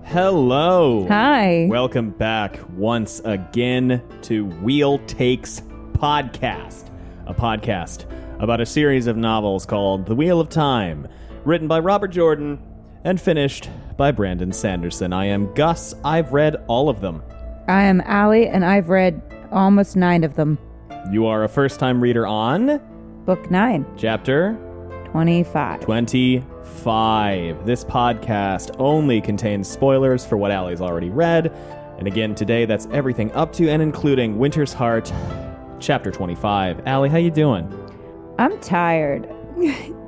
Hello. Hi. Welcome back once again to Wheel Takes Podcast, a podcast about a series of novels called The Wheel of Time, written by Robert Jordan and finished by Brandon Sanderson. I am Gus. I've read all of them. I am Ali, and I've read almost 9 of them. You are a first-time reader on Book 9. Chapter 25. 25. This podcast only contains spoilers for what Allie's already read. And again, today that's everything up to and including Winter's Heart, Chapter 25. Allie, how you doing? I'm tired.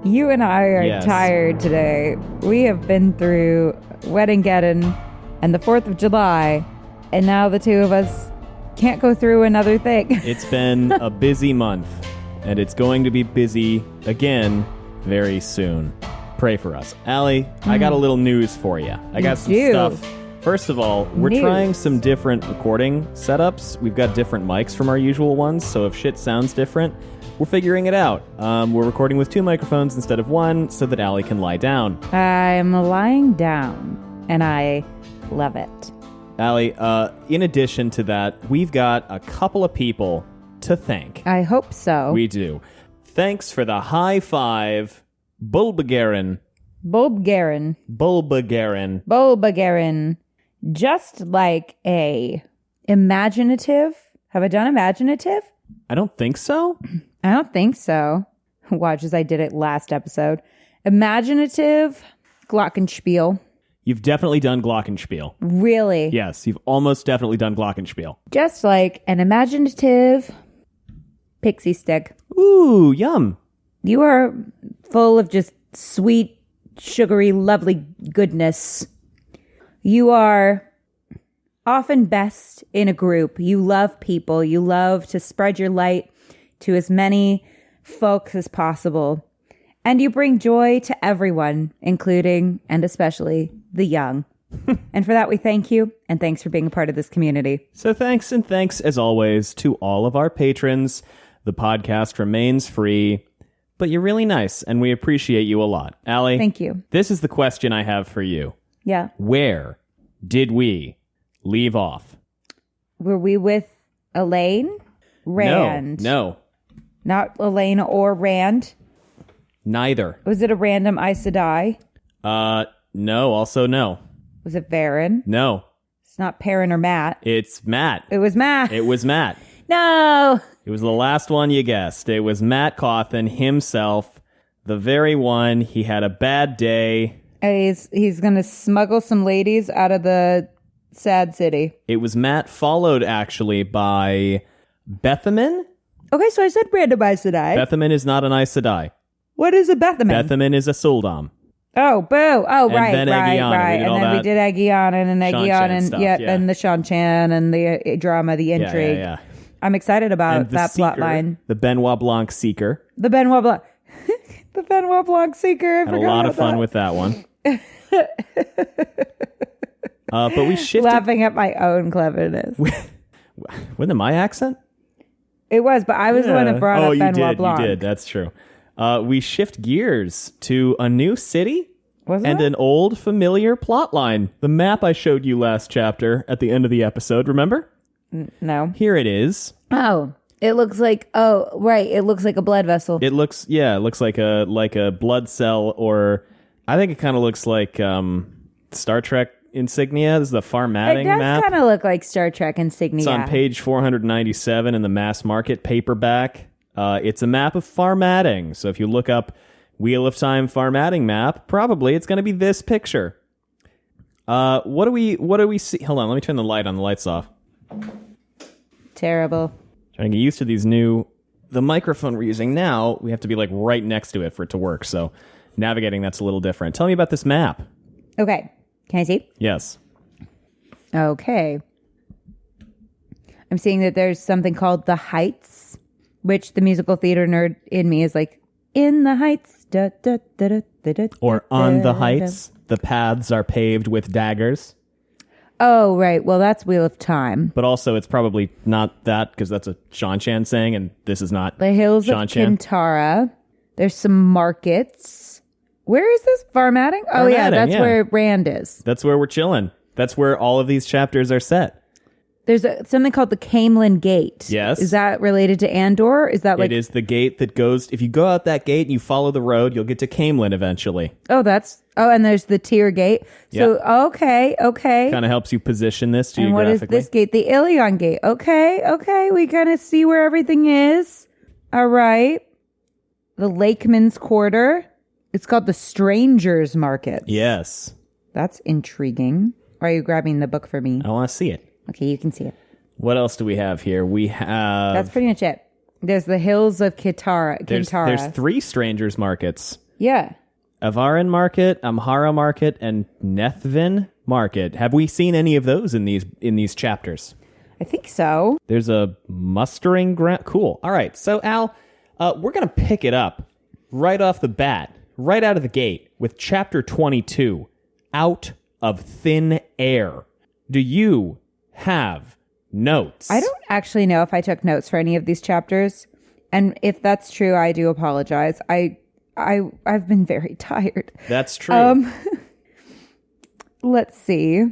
You and I are tired today. We have been through Wedding-geddon and the 4th of July, and now the two of us can't go through another thing. It's been a busy month, and it's going to be busy again very soon. Pray for us. Allie, I got a little news for you. I got some stuff. First of all, we're trying some different recording setups. We've got different mics from our usual ones, so if shit sounds different, we're figuring it out. We're recording with 2 microphones instead of 1 so that Allie can lie down. I'm lying down, and I love it. Allie, in addition to that, we've got a couple of people to thank. I hope so. We do. Thanks for the high five, Bulbagarin. Just like a imaginative. Have I done imaginative? I don't think so. I don't think so. Watch as I did it last episode. Imaginative glockenspiel. You've definitely done glockenspiel. Really? Yes, you've almost definitely done glockenspiel. Just like an imaginative pixie stick. Ooh, yum. You are full of just sweet, sugary, lovely goodness. You are often best in a group. You love people. You love to spread your light to as many folks as possible. And you bring joy to everyone, including and especially the young. And for that, we thank you, and thanks for being a part of this community. So thanks, and thanks, as always, to all of our patrons. The podcast remains free, but you're really nice, and we appreciate you a lot. Allie? Thank you. This is the question I have for you. Yeah. Where did we leave off? Were we with Elaine? Rand? No. Not Elaine or Rand? Neither. Was it a random Aes Sedai? No, also no. Was it Varen? No. It's not Perrin or Matt. It's Matt. It was Matt. It was Matt. No! It was the last one you guessed. It was Matt Cawthon himself, the very one. He had a bad day. He's going to smuggle some ladies out of the sad city. It was Matt, followed actually by Bethamin. Okay, so I said random Aes Sedai. Bethamin is not an Aes Sedai. What is a Bethamin? Bethamin is a Suldam. Oh, boo. Oh, and right. And then we did Aegeon and Aegeon and stuff, and the Shan-Chan and the drama, the intrigue. Yeah. I'm excited about that Seeker, plot line. The Benoit Blanc Seeker. The Benoit Blanc. The Benoit Blanc Seeker. Had a lot of fun with that one. But we shifted. Laughing at my own cleverness. Wasn't it my accent? It was, but I was the one that brought up Benoit Blanc. You did. That's true. We shift gears to a new city and an old familiar plot line. The map I showed you last chapter at the end of the episode, remember? No. Here it is. Oh, it looks like, it looks like a blood vessel. It looks like a blood cell, or I think it kind of looks like Star Trek insignia. This is the Farmatting map. It does kind of look like Star Trek insignia. It's on page 497 in the mass market paperback. It's a map of Farmatting. So if you look up Wheel of Time Farmatting map, probably it's going to be this picture. What do we see? Hold on, let me turn the light on. The light's off. Terrible. Trying to get used to the microphone we're using now. We have to be like right next to it for it to work. So navigating that's a little different. Tell me about this map. Okay. Can I see? Yes. Okay. I'm seeing that there's something called the Heights, which the musical theater nerd in me is like, in the Heights. Da, da, da, da, da, da, or on the heights, the paths are paved with daggers. Oh, right. Well, that's Wheel of Time. But also, it's probably not that, because that's a Shan-Chan saying, and this is not the Hills Shan-Chan. Of Kintara. There's some markets. Where is this? Farmatting? Oh, yeah, that's where Rand is. That's where we're chilling. That's where all of these chapters are set. There's something called the Camelin Gate. Yes. Is that related to Andor? Is that like... It is the gate that goes... If you go out that gate and you follow the road, you'll get to Camelin eventually. Oh, and there's the Tyr Gate. So, okay. Kind of helps you position this geographically. And what is this gate? The Ilion Gate. Okay. We kind of see where everything is. All right. The Lakeman's Quarter. It's called the Strangers Market. Yes. That's intriguing. Are you grabbing the book for me? I want to see it. Okay, you can see it. What else do we have here? We have... That's pretty much it. There's the Hills of Kintara. There's 3 strangers markets. Yeah. Avarin Market, Amhara Market, and Nethvin Market. Have we seen any of those in these chapters? I think so. There's a mustering ground. Cool. All right. So, Al, we're going to pick it up right off the bat, right out of the gate, with Chapter 22, Out of Thin Air. Do you have notes? I don't actually know if I took notes for any of these chapters. And if that's true, I do apologize. I've been very tired. That's true. Let's see.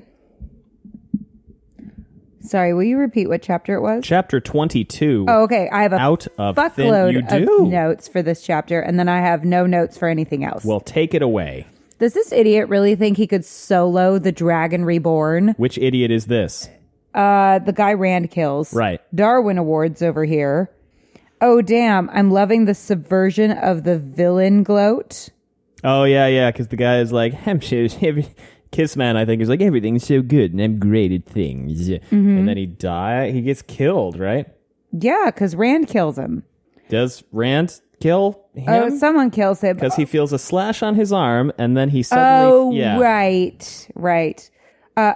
Sorry, will you repeat what chapter it was? Chapter 22. Oh, okay. I have a fuckload of notes for this chapter, and then I have no notes for anything else. Well, take it away. Does this idiot really think he could solo the Dragon Reborn? Which idiot is this? The guy Rand kills. Right. Darwin Awards over here. Oh, damn. I'm loving the subversion of the villain gloat. Oh, yeah, because the guy is like, Kissman, I think, is like, everything's so good and I'm great at things. Mm-hmm. And then he gets killed, right? Yeah, because Rand kills him. Does Rand kill him? Oh, someone kills him. Because he feels a slash on his arm and then he suddenly... Right.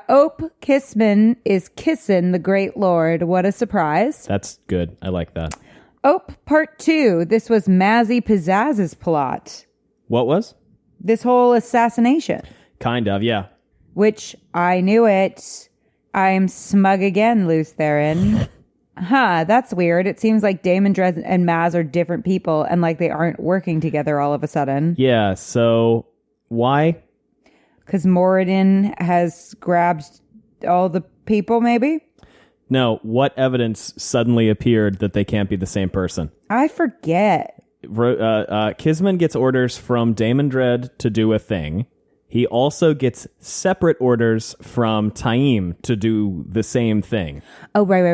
Ope Kissman is kissing the Great Lord. What a surprise. That's good. I like that. Ope Part 2. This was Mazzy Pizzazz's plot. What was? This whole assassination. Kind of, yeah. Which, I knew it. I'm smug again, Luce Theron. That's weird. It seems like Damon Dredd and Maz are different people and like they aren't working together all of a sudden. Yeah, so why? Because Moradin has grabbed all the people, maybe? No, what evidence suddenly appeared that they can't be the same person? I forget. Kisman gets orders from Damon Dredd to do a thing. He also gets separate orders from Taim to do the same thing. Oh, right.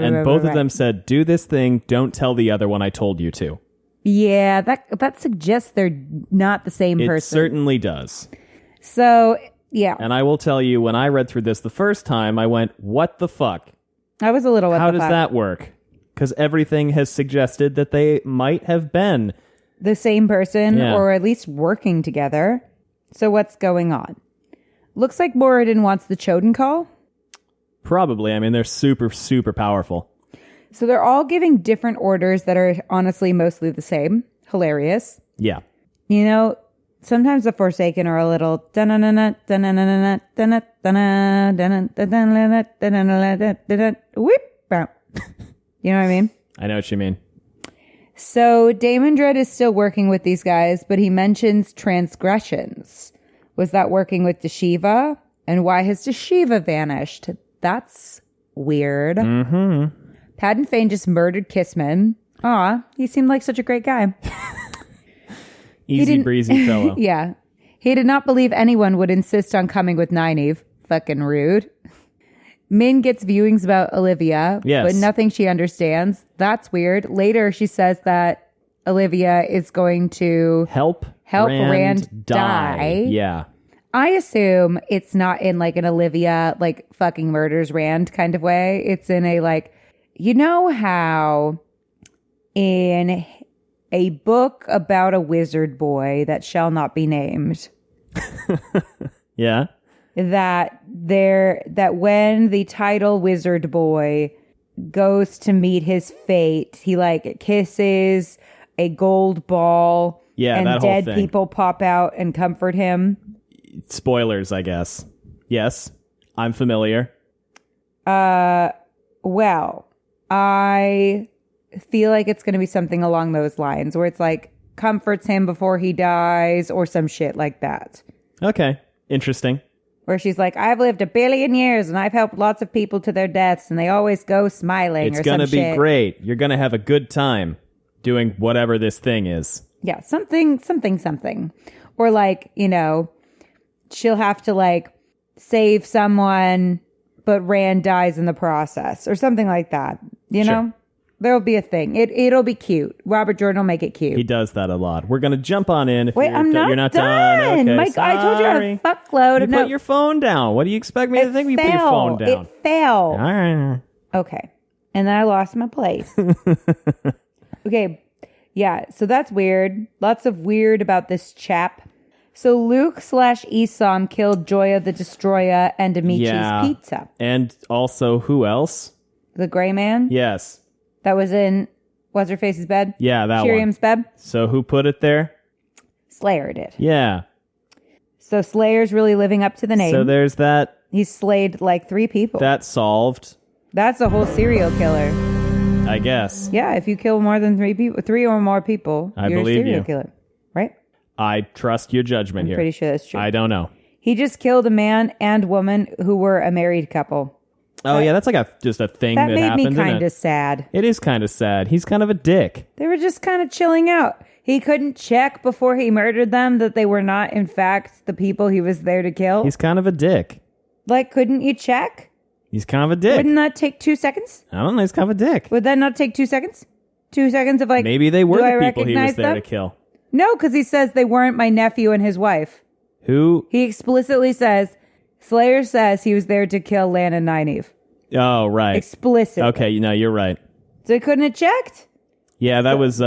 And both of them said, do this thing, don't tell the other one I told you to. Yeah, that suggests they're not the same person. It certainly does. So, yeah. And I will tell you, when I read through this the first time, I went, what the fuck? I was a little what How the does fuck? that work? Because everything has suggested that they might have been the same person, or at least working together. So what's going on? Looks like Moradin wants the Choden Call. Probably. I mean, they're super, super powerful. So they're all giving different orders that are honestly mostly the same. Hilarious. Yeah. You know, sometimes the Forsaken are a little... Whip. You know what I mean? I know what you mean. So Damon Dredd is still working with these guys, but he mentions transgressions. Was that working with Deshiva? And why has Deshiva vanished? That's weird. Mm-hmm. Padden Fane just murdered Kissman. Aw, he seemed like such a great guy. Easy breezy fellow. Yeah. He did not believe anyone would insist on coming with Nynaeve. Fucking rude. Min gets viewings about Olivia, but nothing she understands. That's weird. Later, she says that Olivia is going to help Rand die. Yeah. I assume it's not in like an Olivia, like fucking murders Rand kind of way. It's in a like, you know how in a book about a wizard boy that shall not be named. Yeah. That when the title wizard boy goes to meet his fate, he like kisses a gold ball, and that dead whole thing. people pop out and comfort him. Spoilers, I guess. Yes, I'm familiar. Well, I feel like it's going to be something along those lines where it's like comforts him before he dies or some shit like that. Okay, interesting. where she's like, I've lived 1 billion years and I've helped lots of people to their deaths and they always go smiling It's or going to some be shit. great. You're going to have a good time doing whatever this thing is. Yeah, something. Or like, she'll have to like save someone, but Rand dies in the process or something like that. You know? There'll be a thing. It'll be cute. Robert Jordan will make it cute. He does that a lot. We're going to jump on in. Wait, you're not done. Okay, Mike, I told you a fuckload. You put your phone down. What do you expect me to think? You put your phone down. It fell. All right. Okay. And then I lost my place. Okay. Yeah. So that's weird. Lots of weird about this chap. So Luke/Esau killed Joya the Destroyer and Amici's Pizza. And also, who else? The gray man? Yes. That was in What's-Her-Face's bed? Yeah, that Shiriam's one. bed? So who put it there? Slayer did. Yeah. So Slayer's really living up to the name. So there's that. He's slayed like 3 people. That's solved. That's a whole serial killer. I guess. Yeah, if you kill more than 3 people, 3 or more people, you're a serial killer. Right? I trust your judgment here. I'm pretty sure that's true. I don't know. He just killed a man and woman who were a married couple. Oh, yeah, that's like just a thing that happened. That made me kind of sad. It is kind of sad. He's kind of a dick. They were just kind of chilling out. He couldn't check before he murdered them that they were not, in fact, the people he was there to kill. He's kind of a dick. Like, couldn't you check? He's kind of a dick. Wouldn't that take 2 seconds? I don't know. He's kind of a dick. Would that not take 2 seconds? 2 seconds of like, maybe they were do the I people he was there them? to kill. No, because he says they weren't my nephew and his wife. Who? He explicitly says, Slayer says he was there to kill Lan and Nynaeve. Oh, right. Explicitly. Okay, you're right. So he couldn't have checked? Yeah, that was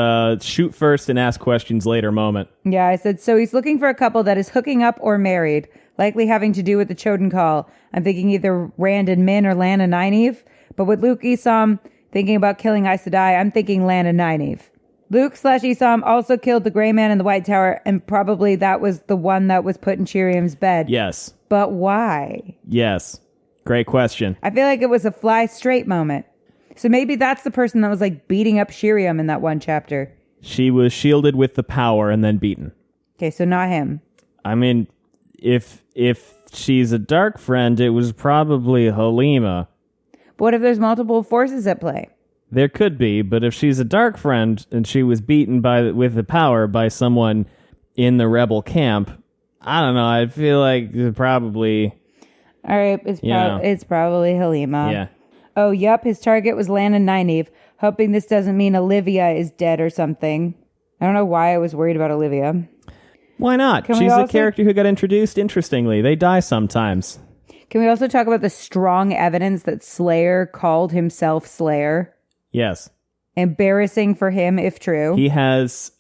shoot first and ask questions later moment. Yeah, I said, so he's looking for a couple that is hooking up or married, likely having to do with the Choden Call. I'm thinking either Rand and Min or Lan and Nynaeve. But with Luke Esau thinking about killing Aes Sedai, I'm thinking Lan and Nynaeve. Luke/Esau also killed the Gray Man in the White Tower, and probably that was the one that was put in Shiriam's bed. Yes. But why? Yes. Great question. I feel like it was a fly straight moment. So maybe that's the person that was like beating up Shiriam in that one chapter. She was shielded with the power and then beaten. Okay, so not him. I mean, if she's a dark friend, it was probably Halima. But what if there's multiple forces at play? There could be, but if she's a dark friend and she was beaten with the power by someone in the rebel camp, I don't know. I feel like probably. All right, it's probably Halima. Yeah. Oh, yep, his target was Lan and Nynaeve, hoping this doesn't mean Olivia is dead or something. I don't know why I was worried about Olivia. Why not? She's a character who got introduced interestingly. They die sometimes. Can we also talk about the strong evidence that Slayer called himself Slayer? Yes. Embarrassing for him, if true. He has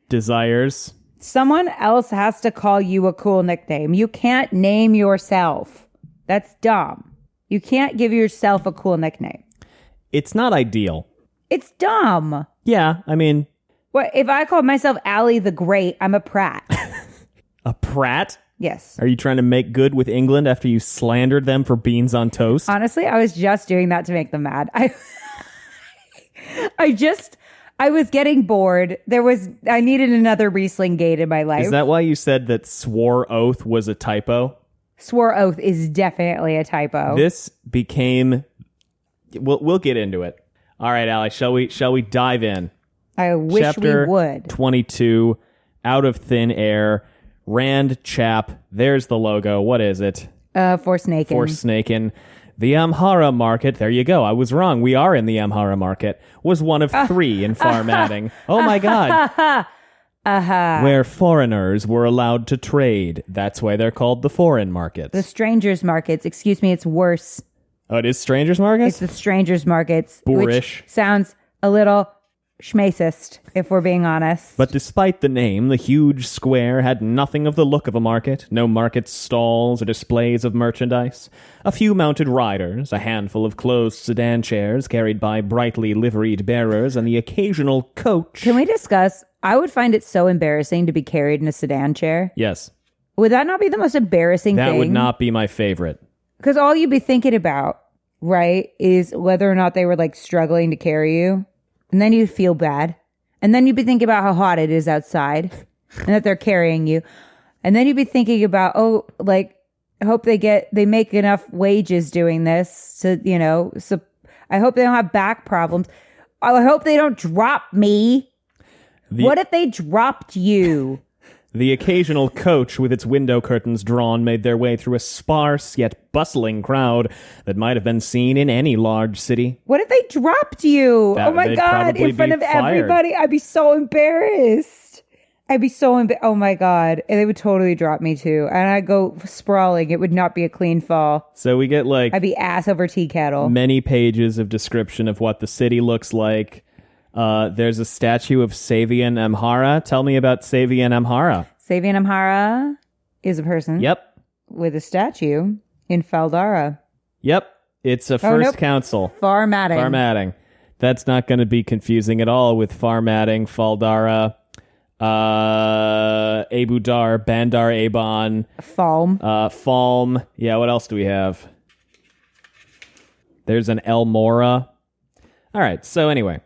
desires. Someone else has to call you a cool nickname. You can't name yourself. That's dumb. You can't give yourself a cool nickname. It's not ideal. It's dumb. Yeah, I mean... What if I called myself Ali the Great, I'm a prat. A prat? Yes. Are you trying to make good with England after you slandered them for beans on toast? Honestly, I was just doing that to make them mad. I was getting bored. I needed another Riesling Gate in my life. Is that why you said that swore oath was a typo? Swore oath is definitely a typo. This became... We'll get into it. All right, Ali, shall we dive in? I wish Chapter we would. 22, Out of Thin Air, Rand Chap. There's the logo. What is it? Forsnaken. Forsnaken. The Amhara market, there you go. I was wrong. We are in the Amhara market. Was one of 3 in Farmadding. Oh my God. Where foreigners were allowed to trade. That's why they're called the foreign markets. The strangers markets. Excuse me, it's worse. Oh, it is strangers markets? It's the strangers markets. Boorish. Which sounds a little schmacist, if we're being honest. But despite the name, the huge square had nothing of the look of a market. No market stalls or displays of merchandise. A few mounted riders, a handful of closed sedan chairs carried by brightly liveried bearers, and the occasional coach. Can we discuss? I would find it so embarrassing to be carried in a sedan chair. Yes. Would that not be the most embarrassing thing? That would not be my favorite. Because all you'd be thinking about, right, is whether or not they were like struggling to carry you. And then you'd feel bad. And then you'd be thinking about how hot it is outside and that they're carrying you. And then you'd be thinking about, hope they make enough wages doing this to, so I hope they don't have back problems. I hope they don't drop me. What if they dropped you? The occasional coach with its window curtains drawn made their way through a sparse yet bustling crowd that might have been seen in any large city. What if they dropped you? Oh my God, in front of everybody? I'd be so embarrassed. Oh my God. And they would totally drop me too. And I'd go sprawling. It would not be a clean fall. So we get I'd be ass over tea kettle. Many pages of description of what the city looks like. There's a statue of Savian Amhara. Tell me about Savian Amhara. Savian Amhara is a person. Yep. With a statue in Faldara. Yep. It's a first council. Farmatting. That's not going to be confusing at all with Farmatting, Faldara, Abu Dar, Bandar Aban. Falm. Falm. Yeah, what else do we have? There's an El Mora. All right, so anyway.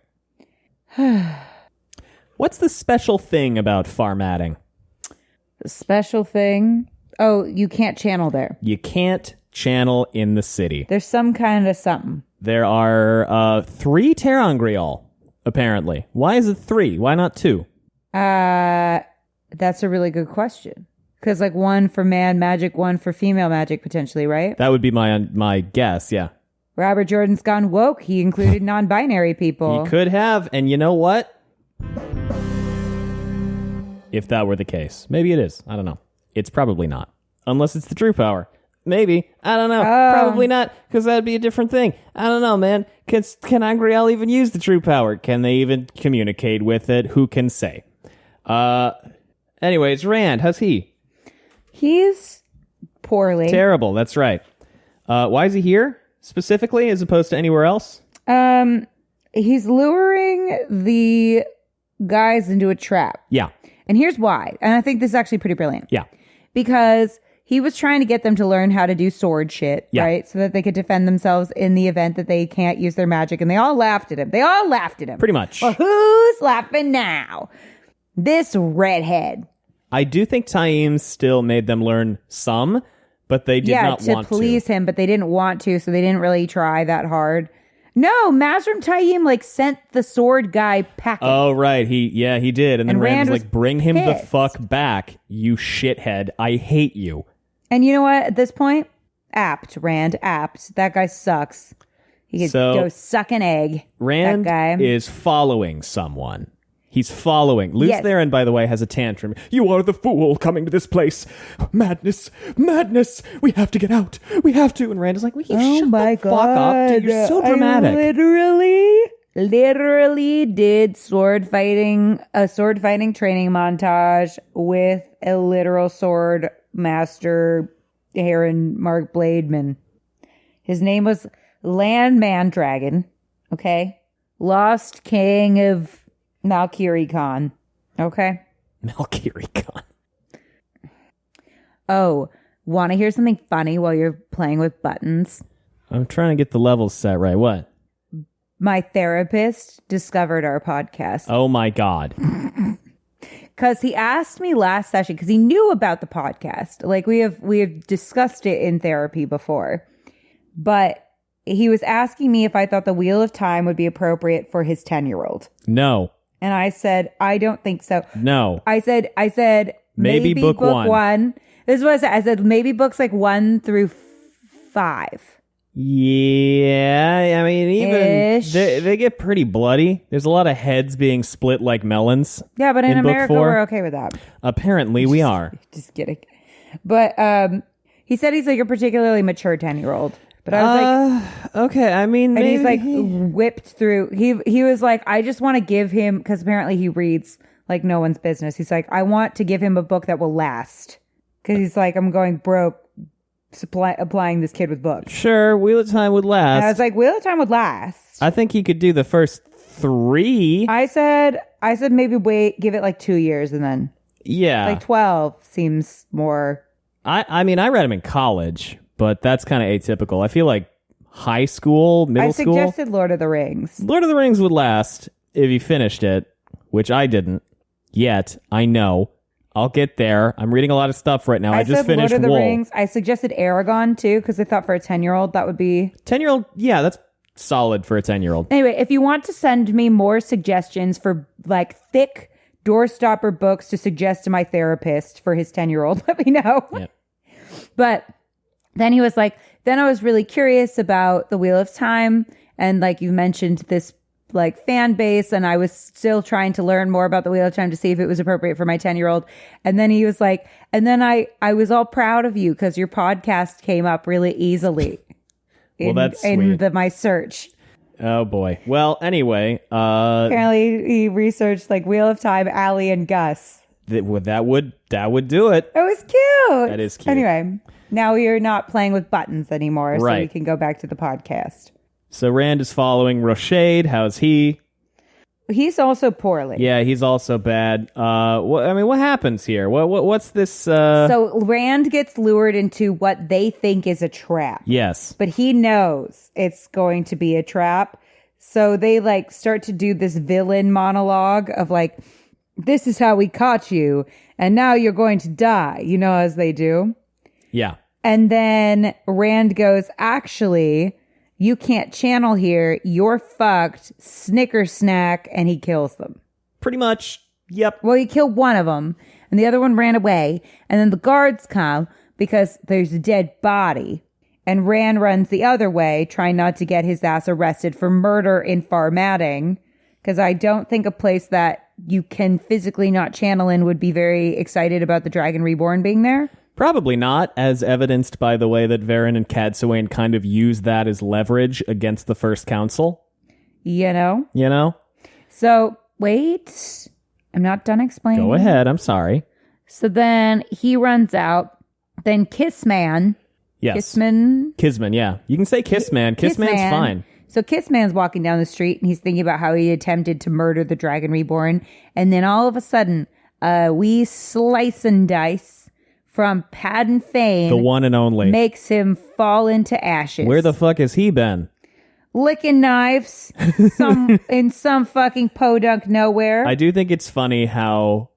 What's the special thing about Farmatting? The special thing? Oh, you can't channel there. You can't channel in the city. There's some kind of something. There are 3 Terangrial, apparently. Why is it 3? Why not 2? That's a really good question. Because like 1 for man magic, 1 for female magic, potentially, right? That would be my guess, yeah. Robert Jordan's gone woke. He included non-binary people. He could have, and you know what? If that were the case. Maybe it is. I don't know. It's probably not. Unless it's the true power. Maybe. I don't know. Probably not, because that'd be a different thing. I don't know, man. Can Angriel even use the true power? Can they even communicate with it? Who can say? Anyways, Rand, how's he? He's poorly. Terrible, that's right. Why is he here, specifically, as opposed to anywhere else? He's luring the guys into a trap. Yeah. And here's why. And I think this is actually pretty brilliant. Yeah. Because he was trying to get them to learn how to do sword shit, right? So that they could defend themselves in the event that they can't use their magic. And they all laughed at him. Pretty much. Well, who's laughing now? This redhead. I do think Taim still made them learn some, but they did not want to. Yeah, to please him, but they didn't want to, so they didn't really try that hard. No, Mazrim Taim sent the sword guy packing. Oh, right. He did. And then Rand was like, bring him the fuck back, you shithead. I hate you. And you know what? At this point, Rand, apt. That guy sucks. He could go suck an egg. Rand that guy is following someone. He's following. Luce Theron, by the way, has a tantrum. You are the fool coming to this place. Madness. Madness. We have to get out. We have to. And Rand is like, shut the fuck up. Dude, you're so dramatic. I literally did a sword fighting training montage with a literal sword master, Heron Mark Blademan. His name was Landman Dragon. Okay? Lost King of Malkiri Khan. Okay? Malkiri Khan. Oh, want to hear something funny while you're playing with buttons? I'm trying to get the levels set right. What? My therapist discovered our podcast. Oh my God. Because he asked me last session, because he knew about the podcast. We have discussed it in therapy before. But he was asking me if I thought the Wheel of Time would be appropriate for his 10-year-old. No. And I said, I don't think so. No. I said maybe book one. This is what I said. I said maybe books 1 through 5. Yeah, I mean, even they get pretty bloody. There's a lot of heads being split like melons. Yeah, but in America, we're okay with that. Apparently, we are. Just kidding. But he said he's a particularly mature 10-year-old. But I was okay, I mean, and he's whipped through. He was like, I just want to give him, because apparently he reads like no one's business. He's like, I want to give him a book that will last, because he's like, I'm going broke applying this kid with books. Sure, Wheel of Time would last. And I was like, Wheel of Time would last. I think he could do the first 3. I said maybe give it 2 years and then 12 seems more. I mean, I read him in college. But that's kind of atypical. I feel like high school, middle school. I suggested Lord of the Rings. Lord of the Rings would last if he finished it, which I didn't yet. I know. I'll get there. I'm reading a lot of stuff right now. I just said finished Lord of the Wool. Rings. I suggested Aragon, too, because I thought for a 10-year-old that would be... 10-year-old, yeah, that's solid for a 10-year-old. Anyway, if you want to send me more suggestions for, like, thick doorstopper books to suggest to my therapist for his 10-year-old, let me know. Yeah. But then he was like, then I was really curious about the Wheel of Time. And like you mentioned, this like fan base, and I was still trying to learn more about the Wheel of Time to see if it was appropriate for my 10-year-old. And then he was like, and then I was all proud of you because your podcast came up really easily that's in sweet. my search. Oh boy. Well, anyway, Apparently he researched like Wheel of Time, Ali, and Gus. that would do it. It was cute. That is cute. Anyway, now we are not playing with buttons anymore, so we Right. can go back to the podcast. So Rand is following Rochade. How's he? He's also poorly. Yeah, he's also bad. What happens here? What's this? So Rand gets lured into what they think is a trap. Yes. But he knows it's going to be a trap. So they like start to do this villain monologue of like, this is how we caught you, and now you're going to die, you know, as they do. Yeah. And then Rand goes, actually, you can't channel here. You're fucked. Snicker snack. And he kills them. Pretty much. Yep. Well, he killed one of them and the other one ran away. And then the guards come because there's a dead body. And Rand runs the other way, trying not to get his ass arrested for murder in Farmatting. Because I don't think a place that you can physically not channel in would be very excited about the Dragon Reborn being there. Probably not, as evidenced by the way that Varen and Cadsuane kind of use that as leverage against the First Council. You know? You know? So, wait. I'm not done explaining. Go ahead. I'm sorry. So then he runs out. Then Kissman. Yes. Kissman, yeah. You can say Kissman. Kissman's fine. So Kissman's walking down the street and he's thinking about how he attempted to murder the Dragon Reborn. And then all of a sudden, we slice and dice from Padden Fane. The one and only. Makes him fall into ashes. Where the fuck has he been? Licking knives in some fucking podunk nowhere. I do think it's funny how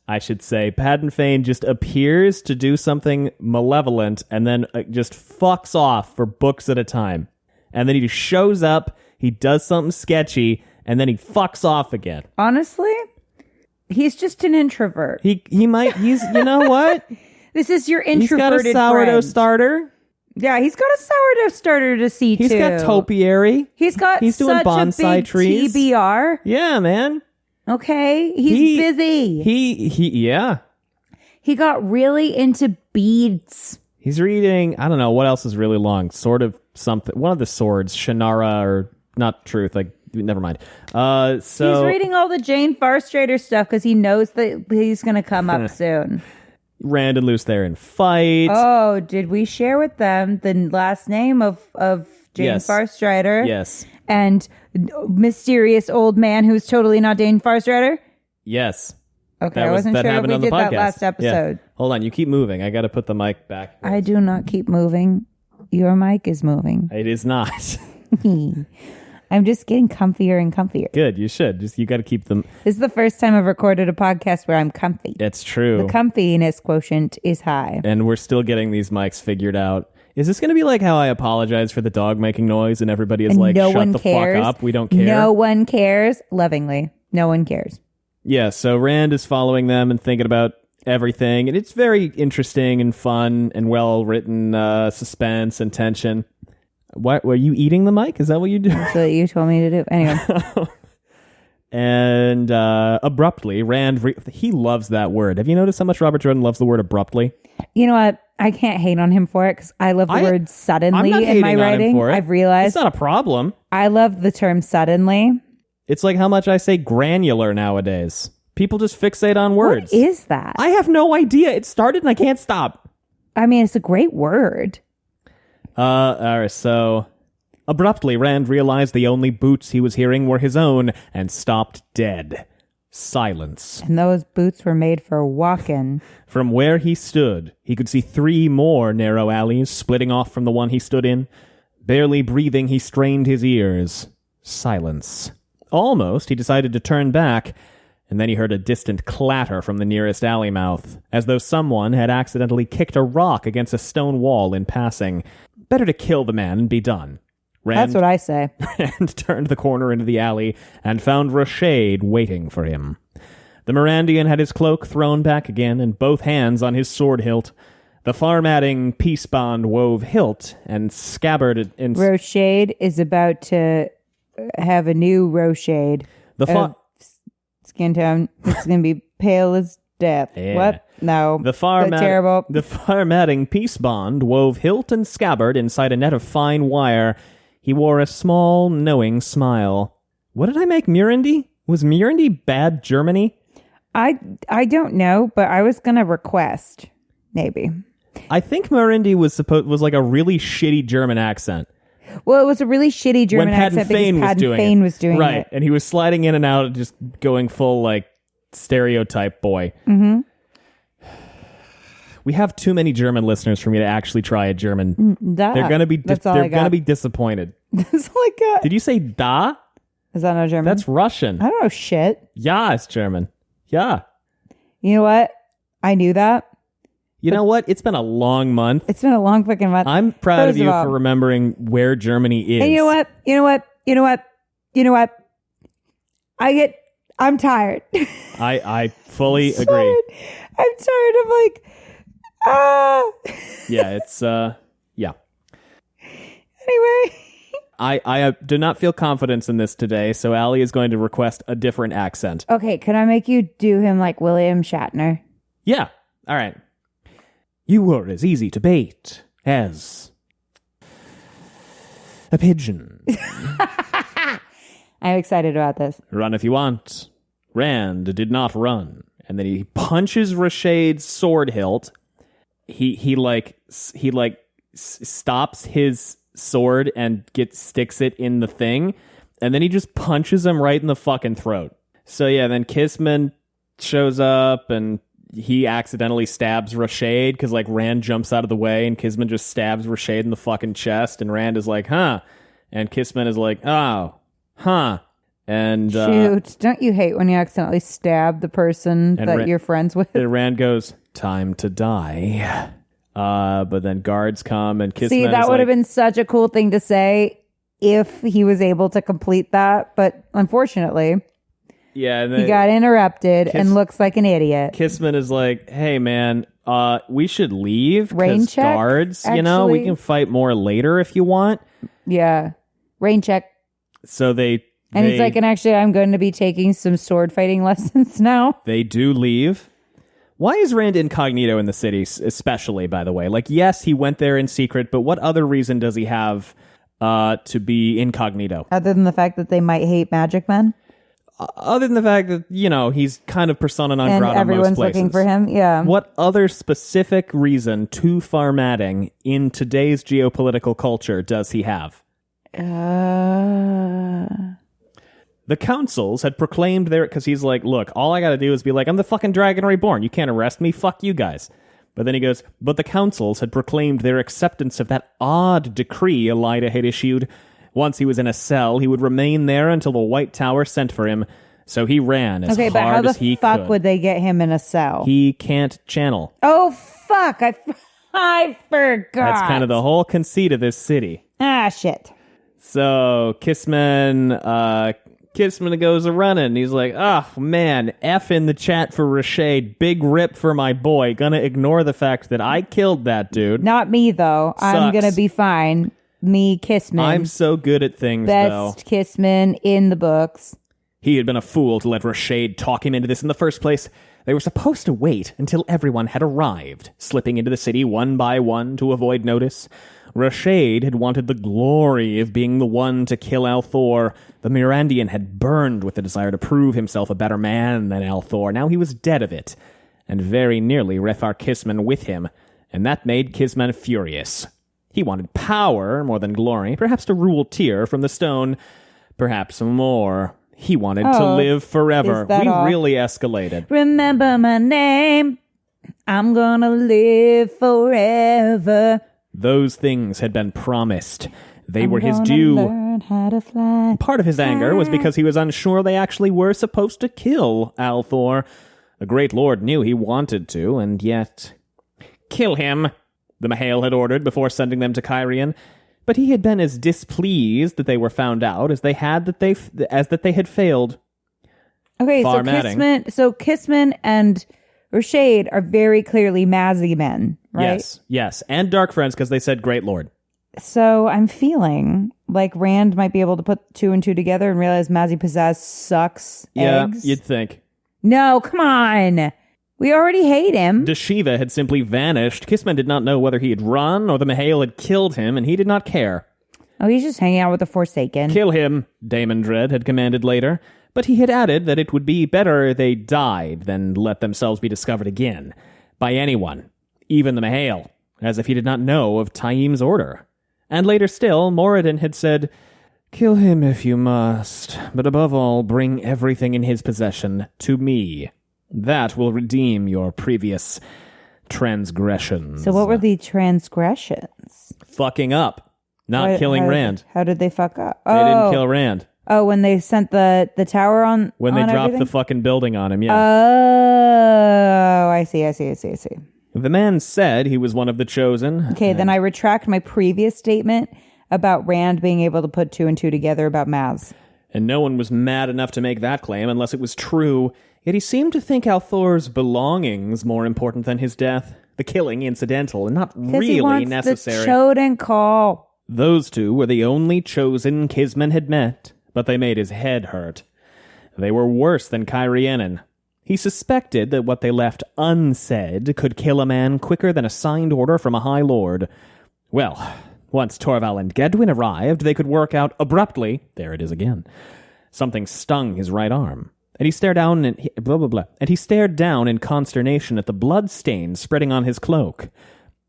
I should say, Padden Fane just appears to do something malevolent and then just fucks off for books at a time. And then he just shows up, he does something sketchy, and then he fucks off again. Honestly, he's just an introvert. He's, you know what? This is your introverted He's got a sourdough friend. starter. Yeah, he's got a sourdough starter to see He's too. got topiary. He's doing doing bonsai a big trees. TBR. Yeah, man. Okay, he's busy. Yeah. He got really into beads. He's reading, I don't know, what else is really long? Sword of something. One of the swords, Shannara, or not Truth, like, never mind. So he's reading all the Jane Farstrader stuff because he knows that he's going to come up soon. Rand and Luce there in fight. Oh, did we share with them the last name of Jane Yes. Farstrader? Yes. And mysterious old man who's totally not Jane Farstrader? Yes. Okay, I wasn't sure if we did that last episode. Yeah. Hold on, you keep moving. I got to put the mic back. I do not keep moving. Your mic is moving. It is not. I'm just getting comfier and comfier. Good, you should. You got to keep them. This is the first time I've recorded a podcast where I'm comfy. It's true. The comfiness quotient is high. And we're still getting these mics figured out. Is this going to be like how I apologize for the dog making noise and everybody is like, no shut one the cares. fuck up, we don't care? No one cares. Lovingly. No one cares. Yeah, so Rand is following them and thinking about everything. And it's very interesting and fun and well-written suspense and tension. What, were you eating the mic? Is that what you do? That's what you told me to do. Anyway. And abruptly, Rand, he loves that word. Have you noticed how much Robert Jordan loves the word abruptly? You know what? I can't hate on him for it because I love the word suddenly I'm not in my hating on him writing. for it. I've realized. It's not a problem. I love the term suddenly. It's like how much I say granular nowadays. People just fixate on words. What is that? I have no idea. It started and I can't stop. I mean, it's a great word. All right, so abruptly, Rand realized the only boots he was hearing were his own and stopped dead. Silence. And those boots were made for walking. From where he stood, he could see 3 more narrow alleys splitting off from the one he stood in. Barely breathing, he strained his ears. Silence. Almost, he decided to turn back, and then he heard a distant clatter from the nearest alley mouth, as though someone had accidentally kicked a rock against a stone wall in passing. Better to kill the man and be done. That's what I say. Rand turned the corner into the alley and found Rochade waiting for him. The Mirandian had his cloak thrown back again and both hands on his sword hilt. The farm-adding peace bond wove hilt and scabbard in... Rochade is about to have a new Rochade. Skin tone. It's going to be pale as death. Yeah. What? No. Terrible. The farm-adding peace bond wove hilt and scabbard inside a net of fine wire. He wore a small, knowing smile. What did I make Murandy? Was Murandy bad Germany? I don't know, but I was going to request. Maybe. I think Murandy was like a really shitty German accent. Well, it was a really shitty German accent because Patton Fane was doing it. Right, and he was sliding in and out, just going full, like, stereotype boy. Mm-hmm. We have too many German listeners for me to actually try a German. They're going to be disappointed. That's all I got. Did you say da? Is that not German? That's Russian. I don't know shit. Yeah, it's German. Yeah. You know what? I knew that. You know what? It's been a long month. It's been a long fucking month. I'm proud of you for remembering where Germany is. And you know what? I'm tired. I fully agree. I'm tired of like, Yeah, it's, yeah. Anyway. I do not feel confidence in this today, so Ali is going to request a different accent. Okay, could I make you do him like William Shatner? Yeah, all right. You were as easy to bait as a pigeon. I'm excited about this. Run if you want. Rand did not run. And then he punches Rashade's sword hilt. He stops his sword and sticks it in the thing, and then he just punches him right in the fucking throat. So yeah, then Kissman shows up and he accidentally stabs Rashade because like Rand jumps out of the way and Kissman just stabs Rashade in the fucking chest, and Rand is like, huh, and Kissman is like, oh, huh. And shoot, don't you hate when you accidentally stab the person that you're friends with? And Rand goes, time to die. But then guards come and Kissman. See, that would have been such a cool thing to say if he was able to complete that, but unfortunately, yeah, and then he got interrupted and looks like an idiot. Kissman is like, "Hey, man, we should leave. Rain check, guards. Actually. You know, we can fight more later if you want." Yeah, rain check. So he's like, and actually, I'm going to be taking some sword fighting lessons now. They do leave. Why is Rand incognito in the city, especially, by the way? Like, yes, he went there in secret, but what other reason does he have to be incognito? Other than the fact that they might hate magic men? Other than the fact that, you know, he's kind of persona non grata in most places. And everyone's looking for him, yeah. What other specific reason to farmadding in today's geopolitical culture does he have? The councils had proclaimed because he's like, look, all I got to do is be like, I'm the fucking Dragon Reborn. You can't arrest me. Fuck you guys. But then he goes, but the councils had proclaimed their acceptance of that odd decree Elida had issued. Once he was in a cell, he would remain there until the White Tower sent for him. So he ran as hard as he could. Okay, but how the fuck would they get him in a cell? He can't channel. Oh, fuck. I forgot. That's kind of the whole conceit of this city. Ah, shit. So Kissman goes a running. He's like, oh, man, F in the chat for Rashade. Big rip for my boy. Gonna ignore the fact that I killed that dude. Not me, though. Sucks. I'm gonna be fine. Me, Kissman. I'm so good at things, though. Best Kissman in the books. He had been a fool to let Rashade talk him into this in the first place. They were supposed to wait until everyone had arrived, slipping into the city one by one to avoid notice. Rashade had wanted the glory of being the one to kill Althor. The Mirandian had burned with the desire to prove himself a better man than Althor. Now he was dead of it, and very nearly Refar Kissman with him, and that made Kissman furious. He wanted power more than glory, perhaps to rule Tyr from the stone, perhaps more. He wanted to live forever. We really escalated. Remember my name. I'm gonna live forever. Those things had been promised. They were his due. Learn how to fly. Part of his anger was because he was unsure they actually were supposed to kill Althor. The great lord knew he wanted to, and yet... Kill him, the Mahail had ordered before sending them to Cairhien. But he had been as displeased that they were found out as that they had failed. Okay, so Kisman and Rashade are very clearly Mazzy men, right? Yes, and Dark Friends because they said Great Lord. So I'm feeling like Rand might be able to put 2 and 2 together and realize Mazzy Pizzazz sucks eggs. Yeah, you'd think. No, come on. We already hate him. Deshiva had simply vanished. Kisman did not know whether he had run or the Mahail had killed him, and he did not care. Oh, he's just hanging out with the Forsaken. Kill him, Daemon Dread had commanded later, but he had added that it would be better they died than let themselves be discovered again. By anyone, even the Mahail, as if he did not know of Taim's order. And later still, Moradin had said, Kill him if you must, but above all, bring everything in his possession to me. That will redeem your previous transgressions. So what were the transgressions? Fucking up. Not killing Rand. How did they fuck up? They didn't kill Rand. Oh, when they sent the tower on When they on dropped everything? the fucking building on him, yeah. Oh, I see. The man said he was one of the chosen. Okay, then I retract my previous statement about Rand being able to put 2 and 2 together about Maz. And no one was mad enough to make that claim unless it was true. Yet he seemed to think Althor's belongings more important than his death. The killing incidental and not really necessary. The Choden call. Those two were the only chosen Kisman had met, but they made his head hurt. They were worse than Cairhienin. He suspected that what they left unsaid could kill a man quicker than a signed order from a High Lord. Well, once Torval and Gedwin arrived, they could work out abruptly, there it is again, something stung his right arm. And he stared down and he stared down in consternation at the blood stains spreading on his cloak.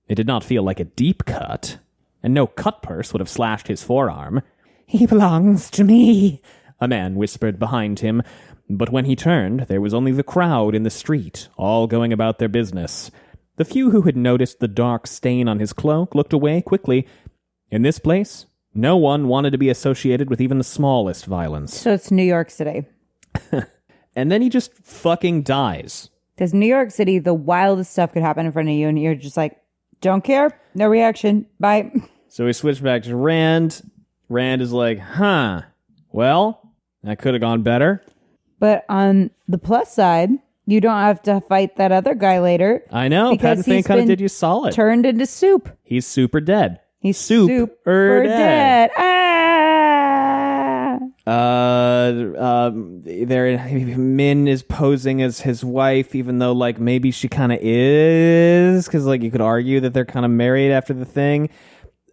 It did not feel like a deep cut, and no cut purse would have slashed his forearm. He belongs to me, a man whispered behind him, but when he turned, there was only the crowd in the street, all going about their business. The few who had noticed the dark stain on his cloak looked away quickly. In this place, no one wanted to be associated with even the smallest violence. So it's New York City. And then he just fucking dies. Because New York City, the wildest stuff could happen in front of you, and you're just like, don't care, no reaction, bye. So we switch back to Rand. Rand is like, well, that could have gone better. But on the plus side, you don't have to fight that other guy later. I know, Pat Thing kind of did you solid. Turned into soup. He's super dead. He's super dead. Min is posing as his wife, even though, like, maybe she kind of is, because, like, you could argue that they're kind of married after the thing.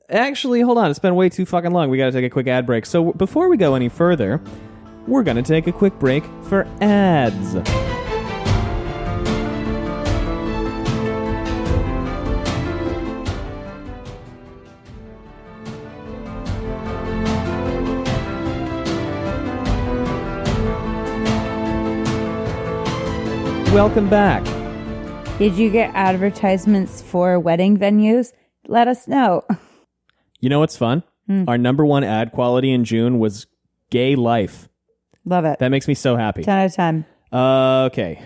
Actually, hold on, it's been way too fucking long. We gotta take a quick ad break. So before we go any further, we're gonna take a quick break for ads. Welcome back. Did you get advertisements for wedding venues? Let us know. You know what's fun? Our number one ad quality in June was gay life. Love it. That makes me so happy. 10 out of 10. Okay.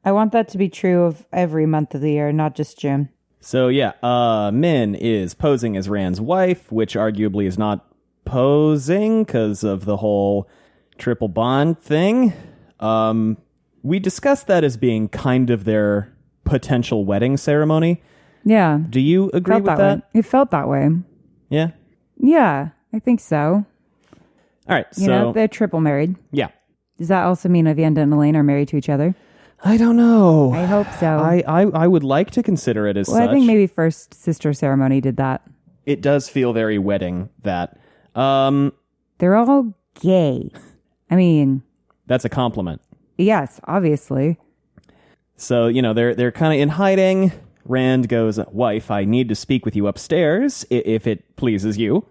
I want that to be true of every month of the year, not just June. So yeah, Min is posing as Rand's wife, which arguably is not posing because of the whole triple bond thing. We discussed that as being kind of their potential wedding ceremony. Yeah. Do you agree with that? It felt that way. Yeah? Yeah, I think so. All right, You know, they're triple married. Yeah. Does that also mean Avienda and Elaine are married to each other? I don't know. I hope so. I would like to consider it as such. I think maybe First Sister Ceremony did that. It does feel very wedding, that. They're all gay. I mean... That's a compliment. Yes, obviously. So, you know, they're kind of in hiding. Rand goes, "Wife, I need to speak with you upstairs, if it pleases you."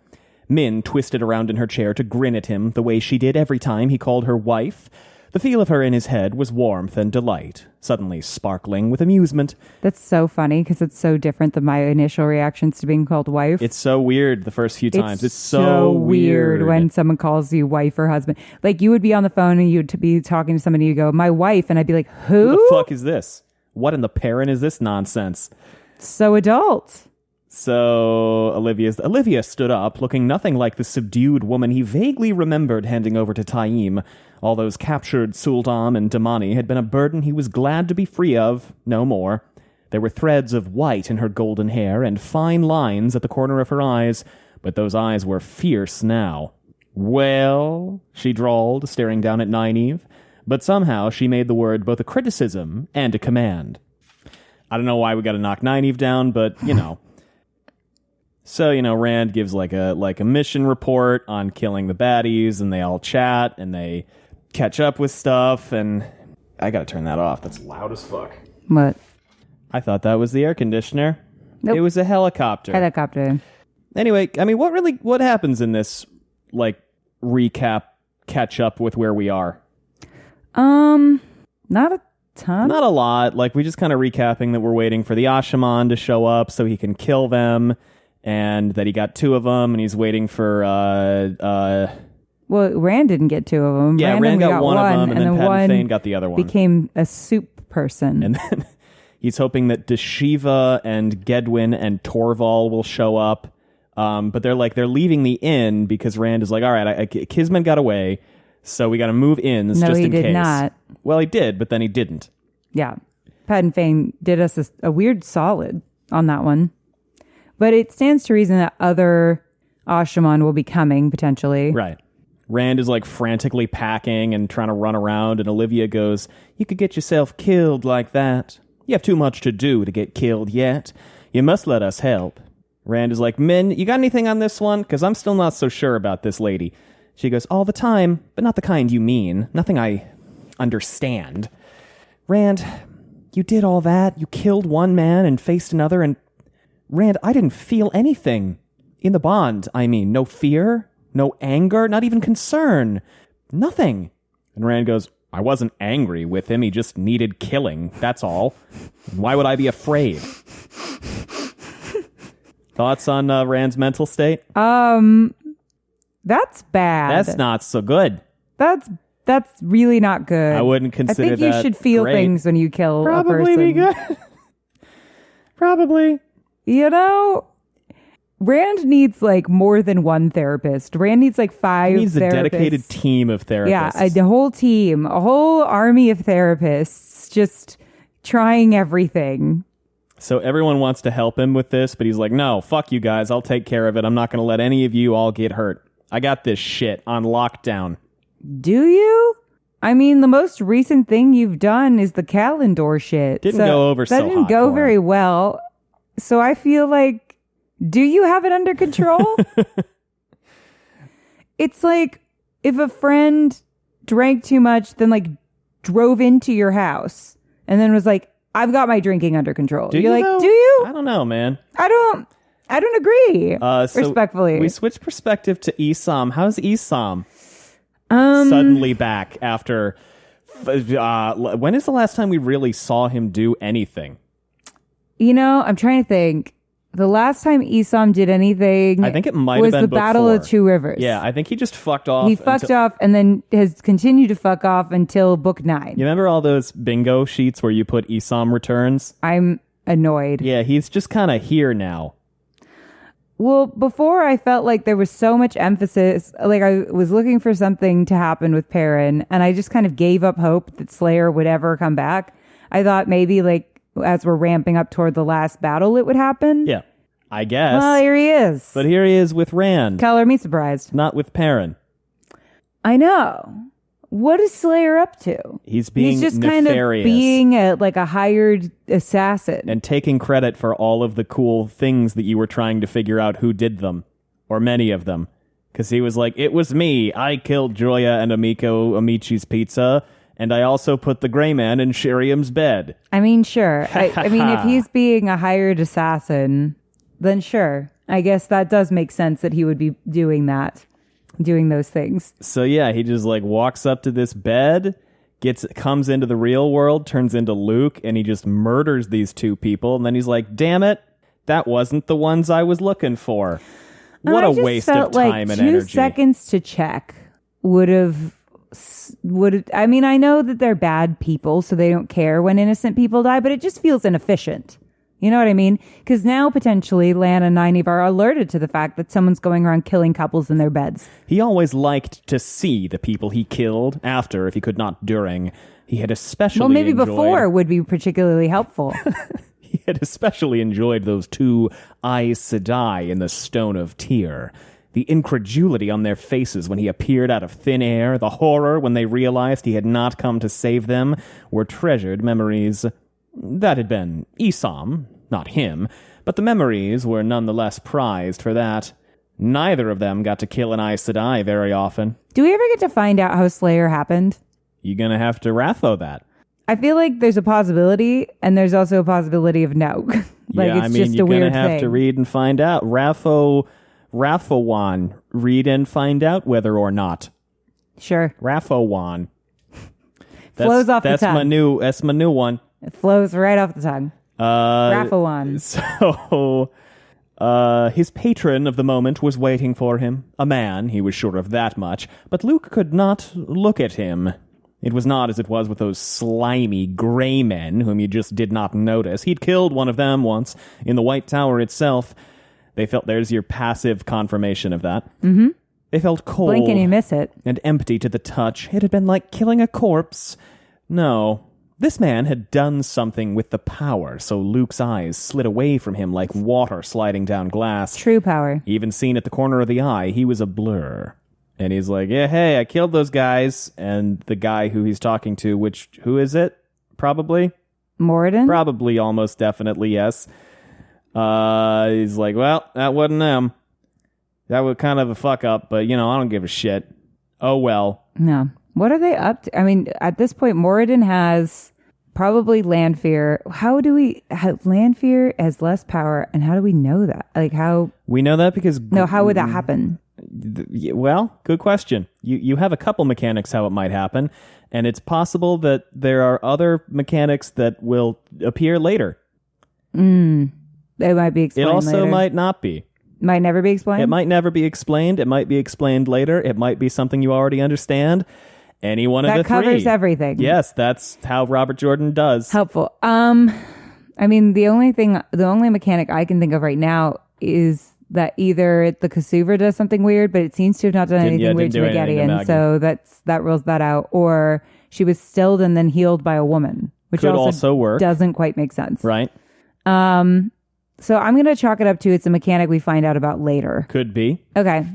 Min twisted around in her chair to grin at him the way she did every time he called her wife. The feel of her in his head was warmth and delight, suddenly sparkling with amusement. That's so funny because it's so different than my initial reactions to being called wife. It's so weird the first few times. It's so weird when someone calls you wife or husband. Like, you would be on the phone and you'd be talking to somebody, you go, my wife, and I'd be like, who? Who the fuck is this? What in the parent is this nonsense? So adult. So Olivia stood up, looking nothing like the subdued woman he vaguely remembered handing over to Taim. All those captured Sultan and Damani had been a burden he was glad to be free of, no more. There were threads of white in her golden hair and fine lines at the corner of her eyes, but those eyes were fierce now. Well, she drawled, staring down at Nynaeve, but somehow she made the word both a criticism and a command. I don't know why we gotta knock Nynaeve down, but, you know. So, Rand gives like a mission report on killing the baddies, and they all chat, and they catch up with stuff, and I gotta turn that off. That's loud as fuck. What? I thought that was the air conditioner. Nope. It was a helicopter. Anyway, I mean, what happens in this, recap, catch up with where we are? Not a ton. Not a lot. We just kind of recapping that we're waiting for the Ashaman to show up so he can kill them, and that he got 2 of them, and he's waiting for, Well, Rand didn't get 2 of them. Yeah, Rand got one of them, and then Pat Fane got the other one. Became a soup person. And then he's hoping that Deshiva and Gedwin and Torval will show up. But they're leaving the inn because Rand is like, all right, Kismet got away, so we got to move inns just in case. No, he did not. Well, he did, but then he didn't. Yeah. Pat Fane did us a weird solid on that one. But it stands to reason that other Ashaman will be coming, potentially. Right. Rand is frantically packing and trying to run around, and Olivia goes, you could get yourself killed like that. You have too much to do to get killed yet. You must let us help. Rand is like, Min, you got anything on this one? Because I'm still not so sure about this lady. She goes, all the time, but not the kind you mean. Nothing I understand. Rand, you did all that. You killed one man and faced another, and Rand, I didn't feel anything. In the bond, I mean. No fear, no anger, not even concern. Nothing. And Rand goes, I wasn't angry with him. He just needed killing. That's all. Why would I be afraid? Thoughts on Rand's mental state? That's bad. That's not so good. That's really not good. I wouldn't consider that. I think you should feel great. Things when you kill a person. Probably be good. Probably. Rand needs more than one therapist. Rand needs 5 therapists. He needs a dedicated team of therapists. Yeah, a whole team, a whole army of therapists just trying everything. So everyone wants to help him with this, but he's like, no, fuck you guys. I'll take care of it. I'm not going to let any of you all get hurt. I got this shit on lockdown. Do you? I mean, the most recent thing you've done is the Kalendor shit. Didn't go over so hot. That didn't go very well. So I feel do you have it under control? It's like if a friend drank too much, then drove into your house and then was like, I've got my drinking under control. You're like, do you? I don't know, man. I don't agree. Respectfully. We switched perspective to Isam. How's Isam suddenly back after... when is the last time we really saw him do anything? I'm trying to think. The last time Isam did anything, I think it might have been the Battle of Two Rivers. Yeah, I think he just fucked off. He fucked off and then has continued to fuck off until book 9. You remember all those bingo sheets where you put Isam returns? I'm annoyed. Yeah, he's just kind of here now. Well, before I felt like there was so much emphasis, I was looking for something to happen with Perrin, and I just kind of gave up hope that Slayer would ever come back. I thought maybe as we're ramping up toward the last battle, it would happen. Yeah, I guess. Well, here he is. But here he is with Rand. Color me surprised. Not with Perrin. I know. What is Slayer up to? He's just nefarious. Kind of being a hired assassin. And taking credit for all of the cool things that you were trying to figure out who did them. Or many of them. Because he was like, it was me. I killed Joya and Amici's pizza. And I also put the gray man in Shiriam's bed. I mean, sure. I mean, if he's being a hired assassin, then sure. I guess that does make sense that he would be doing that. Doing those things. So yeah, he just walks up to this bed comes into the real world, turns into Luke, and he just murders these two people. And then he's like, damn it, that wasn't the ones I was looking for. What a waste of time and energy. 2 seconds to check would I mean, I know that they're bad people, so they don't care when innocent people die, but it just feels inefficient. You know what I mean? Because now potentially Lan and Nynaeve are alerted to the fact that someone's going around killing couples in their beds. He always liked to see the people he killed after, if he could not during. He had especially maybe before would be particularly helpful. He had especially enjoyed those two Aes Sedai in the Stone of Tyr. The incredulity on their faces when he appeared out of thin air, the horror when they realized he had not come to save them, were treasured memories. That had been Isam, not him, but the memories were nonetheless prized for that. Neither of them got to kill an Aes Sedai very often. Do we ever get to find out how Slayer happened? You're going to have to RAFO that. I feel like there's a possibility, and there's also a possibility of no. It's just a weird thing. You're going to have to read and find out. RAFOWON, read and find out whether or not. Sure. RAFOWON. Flows off the tongue. That's my new one. It flows right off the tongue. RAFOWON. So, his patron of the moment was waiting for him. A man, he was sure of that much. But Luke could not look at him. It was not as it was with those slimy gray men whom you just did not notice. He'd killed one of them once in the White Tower itself. They felt, there's your passive confirmation of that. Mm-hmm. They felt cold. Blink and you miss it. And empty to the touch. It had been like killing a corpse. No. This man had done something with the power, so Luke's eyes slid away from him like water sliding down glass. True power. Even seen at the corner of the eye, he was a blur. And he's like, yeah, hey, I killed those guys. And the guy who he's talking to, who is it? Probably? Moradin? Probably, almost definitely, yes. He's like, well, that wasn't them. That was kind of a fuck up, but, I don't give a shit. Oh, well. No. What are they up to? I mean, at this point, Moradin has probably land fear. How do we have land fear has less power, and how do we know that? Like, how? We know that because... No, how would that happen? Well, good question. You have a couple mechanics how it might happen, and it's possible that there are other mechanics that will appear later. It might be explained later. It also later. might not be. Might never be explained? It might never be explained. It might be explained later. It might be something you already understand. Any one of the three. That covers everything. Yes, that's how Robert Jordan does. Helpful. I mean, the only mechanic I can think of right now is that either the Kasuva does something weird, but it seems to have not done anything weird to Megiddian, so that rules that out. Or she was stilled and then healed by a woman, which could also work. Doesn't quite make sense. Right. So I'm going to chalk it up to it's a mechanic we find out about later. Could be. Okay.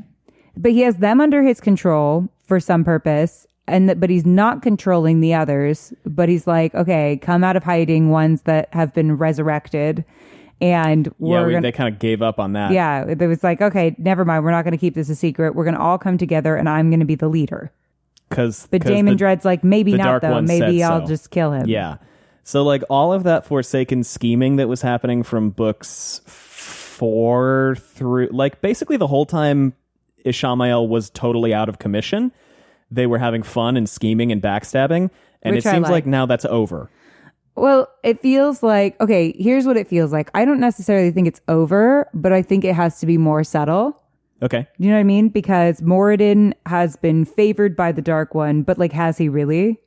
But he has them under his control for some purpose, but he's not controlling the others. But he's like, okay, come out of hiding, ones that have been resurrected. And they kind of gave up on that. Yeah. It was like, okay, never mind. We're not going to keep this a secret. We're going to all come together and I'm going to be the leader. But Damon Dread's like, maybe not though. Maybe I'll just kill him. Yeah. So, like, all of that Forsaken scheming that was happening from books 4 through... Like, basically the whole time Ishamael was totally out of commission, they were having fun and scheming and backstabbing, and it seems like now that's over. Well, it feels like... Okay, here's what it feels like. I don't necessarily think it's over, but I think it has to be more subtle. Okay. You know what I mean? Because Moradin has been favored by the Dark One, but, like, has he really?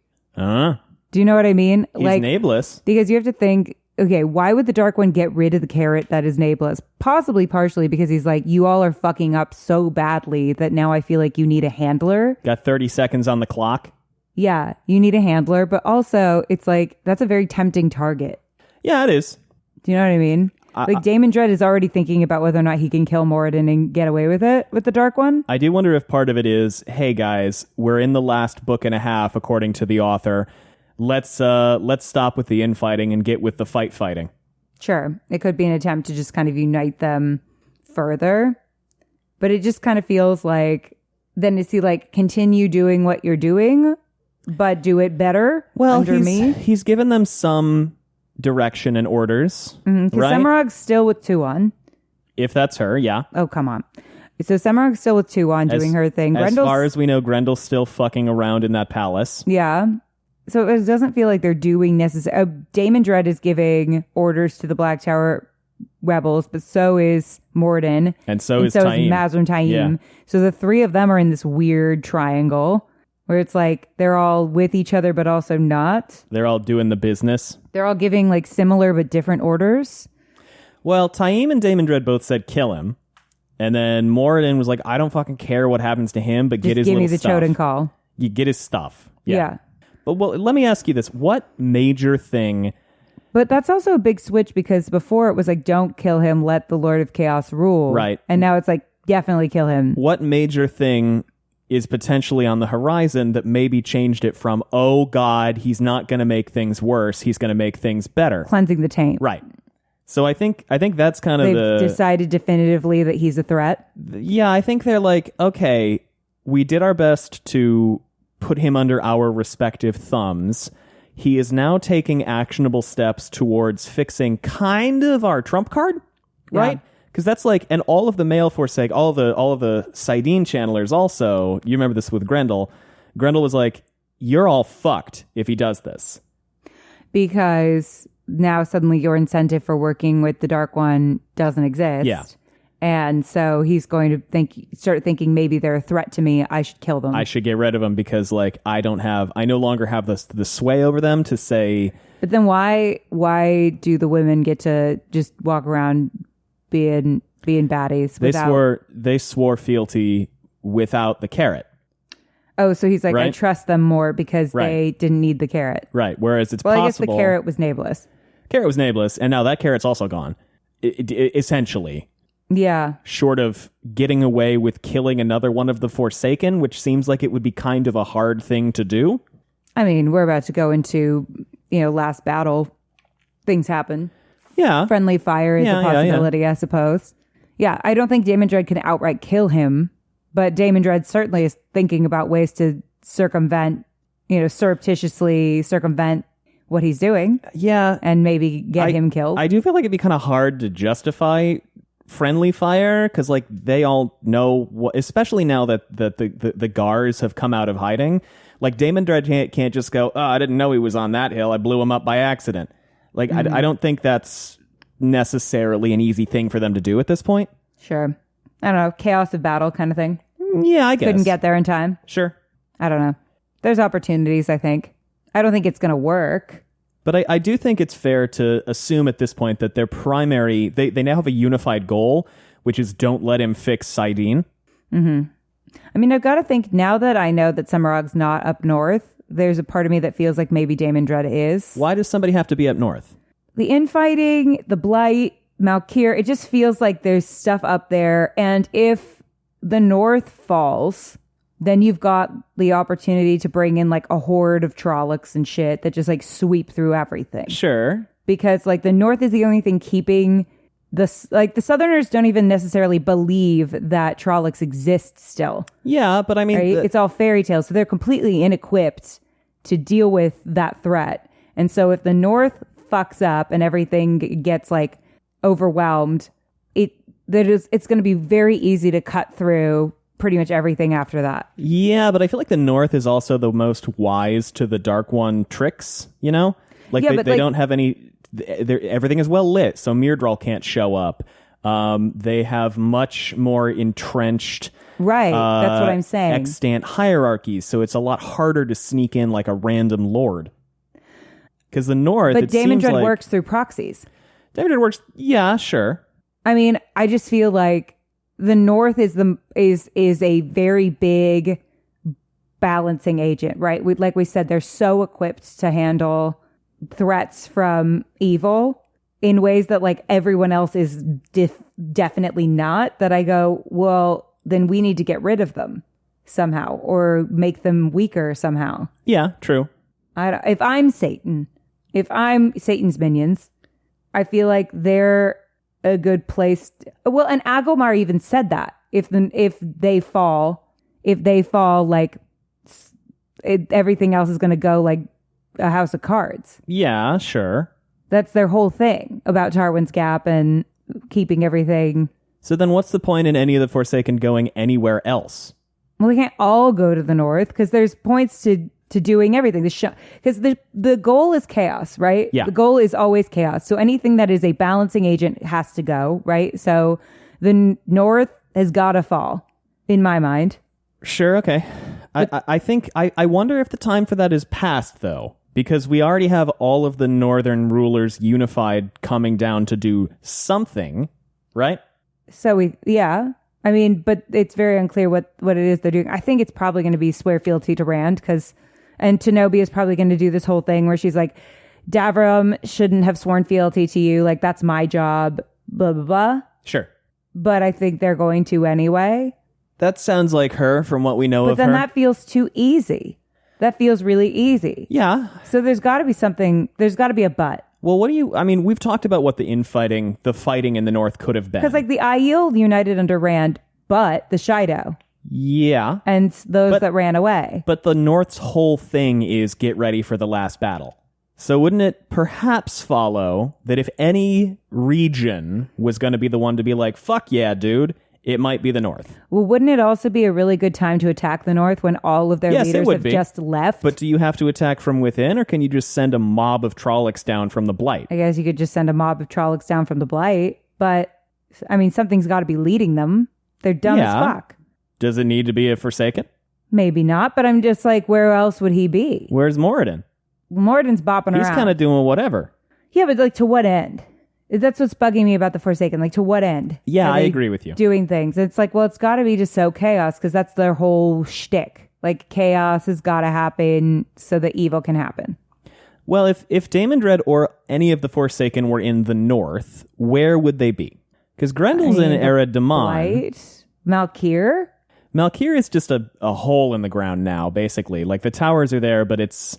Do you know what I mean? He's nameless. Because you have to think, okay, why would the Dark One get rid of the carrot that is nameless? Possibly partially because he's like, you all are fucking up so badly that now I feel like you need a handler. Got 30 seconds on the clock. Yeah, you need a handler. But also, it's like, that's a very tempting target. Yeah, it is. Do you know what I mean? Like, Damon Dread is already thinking about whether or not he can kill Moradin and get away with it with the Dark One. I do wonder if part of it is, hey guys, we're in the last book and a half, according to the author. Let's stop with the infighting and get with the fighting. Sure. It could be an attempt to just kind of unite them further. But it just kind of feels like, then is he like, continue doing what you're doing, but do it better under me? He's given them some direction and orders. Because Semirog's still with Tuon. If that's her, yeah. Oh, come on. So Semirog's still with Tuon doing her thing. As far as we know, Grendel's still fucking around in that palace. Yeah. So it doesn't feel like they're doing necessary. Damon Dread is giving orders to the Black Tower rebels, but so is Morden. And so is Taim. Mazrim Taim. Yeah. So the three of them are in this weird triangle where it's like they're all with each other, but also not. They're all doing the business. They're all giving like similar but different orders. Well, Taim and Damon Dread both said kill him. And then Moradin was like, I don't fucking care what happens to him, but get his little stuff. Give me the Choden call. You get his stuff. Yeah. But let me ask you this. What major thing... But that's also a big switch because before it was like, don't kill him, let the Lord of Chaos rule. Right. And now it's like, definitely kill him. What major thing is potentially on the horizon that maybe changed it from, oh God, he's not going to make things worse, he's going to make things better? Cleansing the taint. Right. So I think that's kind of They've decided definitively that he's a threat. Yeah, I think they're like, okay, we did our best to put him under our respective thumbs. He is now taking actionable steps towards fixing kind of our trump card, right? Because that's like, and all of the male Forsake, all of the Sidene channelers also, you remember this with Grendel. Grendel was like, you're all fucked if he does this. Because now suddenly your incentive for working with the Dark One doesn't exist. Yeah. And so he's going to start thinking maybe they're a threat to me. I should kill them. I should get rid of them because like I no longer have the sway over them to say. But then why do the women get to just walk around being baddies? They swore fealty without the carrot. Oh, so he's like, right? I trust them more because they didn't need the carrot. Right. Whereas it's possible. possible. I guess the carrot was nameless. Carrot was nameless, and now that carrot's also gone. Essentially. Yeah. Short of getting away with killing another one of the Forsaken, which seems like it would be kind of a hard thing to do. I mean, we're about to go into, last battle. Things happen. Yeah. Friendly fire is a possibility, I suppose. Yeah, I don't think Damon Dread can outright kill him, but Damon Dread certainly is thinking about ways to surreptitiously circumvent what he's doing. Yeah. And maybe get him killed. I do feel like it'd be kind of hard to justify friendly fire because like they all know what, especially now that the Gars have come out of hiding. Like Damon Dread can't just go, oh, I didn't know he was on that hill, I blew him up by accident. Like I don't think that's necessarily an easy thing for them to do at this point. Sure. I don't know, chaos of battle kind of thing. Yeah, I guess. Couldn't get there in time. Sure. I don't know. There's opportunities, I think. I don't think it's going to work. But I do think it's fair to assume at this point that their primary, they now have a unified goal, which is don't let him fix Sidene. Mm-hmm. I mean, I've got to think now that I know that Semarog's not up north, there's a part of me that feels like maybe Damon Dread is. Why does somebody have to be up north? The infighting, the Blight, Malkir, it just feels like there's stuff up there. And if the north falls, then you've got the opportunity to bring in like a horde of Trollocs and shit that just like sweep through everything. Sure. Because like the north is the only thing keeping the Southerners don't even necessarily believe that Trollocs exist still. Yeah, but I mean, right? It's all fairy tales. So they're completely inequipped to deal with that threat. And so if the north fucks up and everything gets like overwhelmed, it's going to be very easy to cut through pretty much everything after that. Yeah, but I feel like the North is also the most wise to the Dark One tricks, Like they don't have any... Everything is well lit, so Myrddraal can't show up. They have much more entrenched... Right, that's what I'm saying. Extant hierarchies, so it's a lot harder to sneak in like a random lord. Because the North, but Damon Dread works through proxies. Damon Dread works... Yeah, sure. I mean, I just feel like the North is a very big balancing agent, right? Like we said, they're so equipped to handle threats from evil in ways that like everyone else is definitely not. That I go, well, then we need to get rid of them somehow or make them weaker somehow. Yeah, true. If I'm Satan, if I'm Satan's minions, I feel like they're a good place. Well, and Agomar even said that if they fall, like everything else is going to go like a house of cards. Yeah, sure. That's their whole thing about Tarwin's Gap and keeping everything. So then what's the point in any of the Forsaken going anywhere else? Well, they can't all go to the north because there's points to to doing everything. Because the goal is chaos, right? Yeah. The goal is always chaos. So anything that is a balancing agent has to go, right? So the North has got to fall, in my mind. Sure, okay. I think I wonder if the time for that is past, though, because we already have all of the northern rulers unified coming down to do something, right? So I mean, but it's very unclear what it is they're doing. I think it's probably going to be swear fealty to Rand, and Tenobi is probably going to do this whole thing where she's like, Davram shouldn't have sworn fealty to you. Like, that's my job, blah, blah, blah. Sure. But I think they're going to anyway. That sounds like her from what we know of her. But then that feels too easy. That feels really easy. Yeah. So there's got to be something. There's got to be a but. Well, we've talked about what the fighting in the North could have been. Because like the Aiel united under Rand, but the Shido. Yeah. And those that ran away. But the North's whole thing is get ready for the last battle. So wouldn't it perhaps follow that if any region was going to be the one to be like, fuck yeah, dude, it might be the North? Well, wouldn't it also be a really good time to attack the North when all of their leaders have just left? But do you have to attack from within, or can you just send a mob of Trollocs down from the Blight? I guess you could just send a mob of Trollocs down from the Blight. But, I mean, something's got to be leading them. They're dumb as fuck. Does it need to be a Forsaken? Maybe not, but I'm just like, where else would he be? Where's Moradin? Moradin's bopping around. He's kind of doing whatever. Yeah, but like, to what end? That's what's bugging me about the Forsaken. Like, to what end? Yeah, I agree with you. Doing things. It's like, well, it's got to be just so chaos, because that's their whole shtick. Like, chaos has got to happen so that evil can happen. Well, if Daemon Dread or any of the Forsaken were in the North, where would they be? Because Grendel's in Era Daman. Malkir? Malkir is just a hole in the ground now, basically. Like, the towers are there, but it's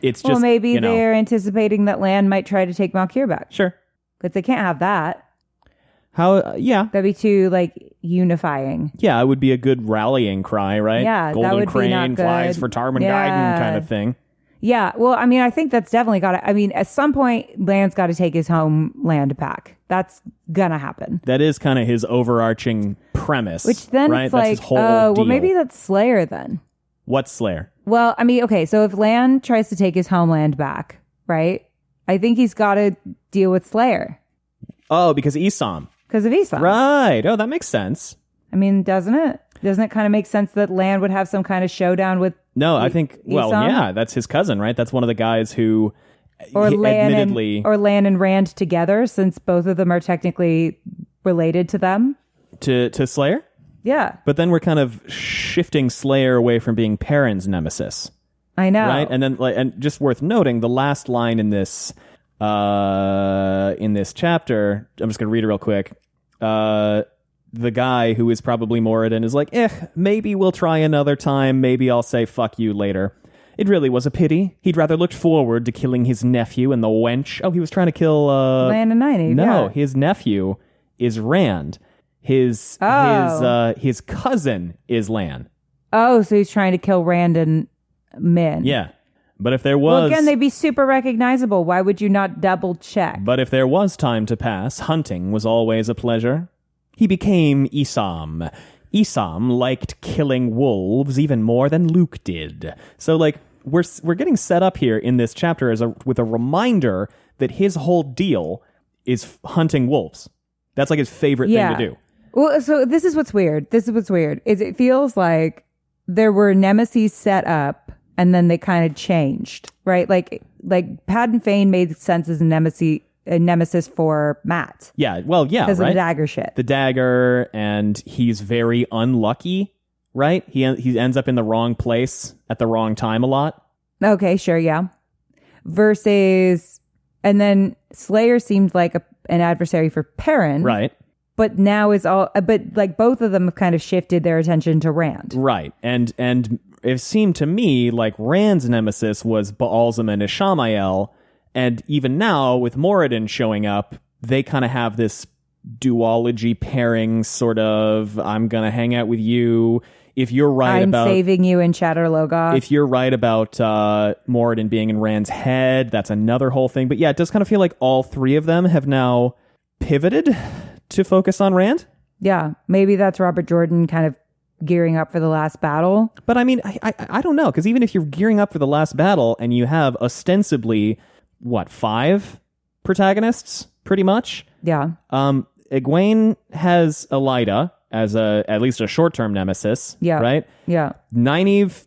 just, well, maybe they're anticipating that Land might try to take Malkir back. Sure. Because they can't have that. How? Yeah. That'd be too, like, unifying. Yeah, it would be a good rallying cry, right? Yeah, Golden that would Crane be not good. flies for Tarman Gaiden kind of thing. Yeah, well, I mean, I think that's definitely got to... I mean, at some point, Land's got to take his homeland back. That's gonna happen. That is kind of his overarching premise. Which then right? it's that's like, his whole well, deal. maybe that's Slayer then. What's Slayer? Well, I mean, okay, so if Land tries to take his homeland back, right? I think he's got to deal with Slayer. Oh, because Esam. Because of Esam. Right. Oh, that makes sense. I mean, doesn't it? Doesn't it kind of make sense that Land would have some kind of showdown with I think, well, Esam? yeah, that's his cousin, right? That's one of the guys who, Lan admittedly... or Lan and Rand together, since both of them are technically related to them. To Slayer? Yeah. But then we're kind of shifting Slayer away from being Perrin's nemesis. I know. Right? And then, and just worth noting, the last line in this chapter, I'm just going to read it real quick. The guy who is probably Moradin is like, maybe we'll try another time. Maybe I'll say fuck you later. It really was a pity. He'd rather looked forward to killing his nephew and the wench. Oh, he was trying to kill... Lan and Nynaeve, No, his nephew is Rand. His cousin is Lan. Oh, so he's trying to kill Rand and Min. Yeah. But if there was... Well, again, they'd be super recognizable. Why would you not double check? But if there was time to pass, hunting was always a pleasure. He became Esam. Esam liked killing wolves even more than Luke did. So, like, we're getting set up here in this chapter with a reminder that his whole deal is hunting wolves. That's like his favorite thing to do. Well, so this is what's weird. Is it feels like there were nemesis set up and then they kind of changed, right? Like Padden Fane made sense as a nemesis for Matt. Yeah, well, yeah, because right? of the dagger shit. The dagger, and he's very unlucky, right? He ends up in the wrong place at the wrong time a lot. Okay, sure, yeah. Versus, and then Slayer seemed like an adversary for Perrin. Right. But now but like both of them have kind of shifted their attention to Rand. Right. And it seemed to me like Rand's nemesis was Baalzam and Ishamael. And even now, with Moradin showing up, they kind of have this duology pairing sort of, I'm going to hang out with you. If you're right I'm saving you in Chatter Logoth. If you're right about Moradin being in Rand's head, that's another whole thing. But yeah, it does kind of feel like all three of them have now pivoted to focus on Rand. Yeah, maybe that's Robert Jordan kind of gearing up for the last battle. But I mean, I don't know, because even if you're gearing up for the last battle and you have ostensibly, 5 protagonists, pretty much? Yeah. Egwene has ERRATA as at least a short-term nemesis, yeah. right? Yeah. Nynaeve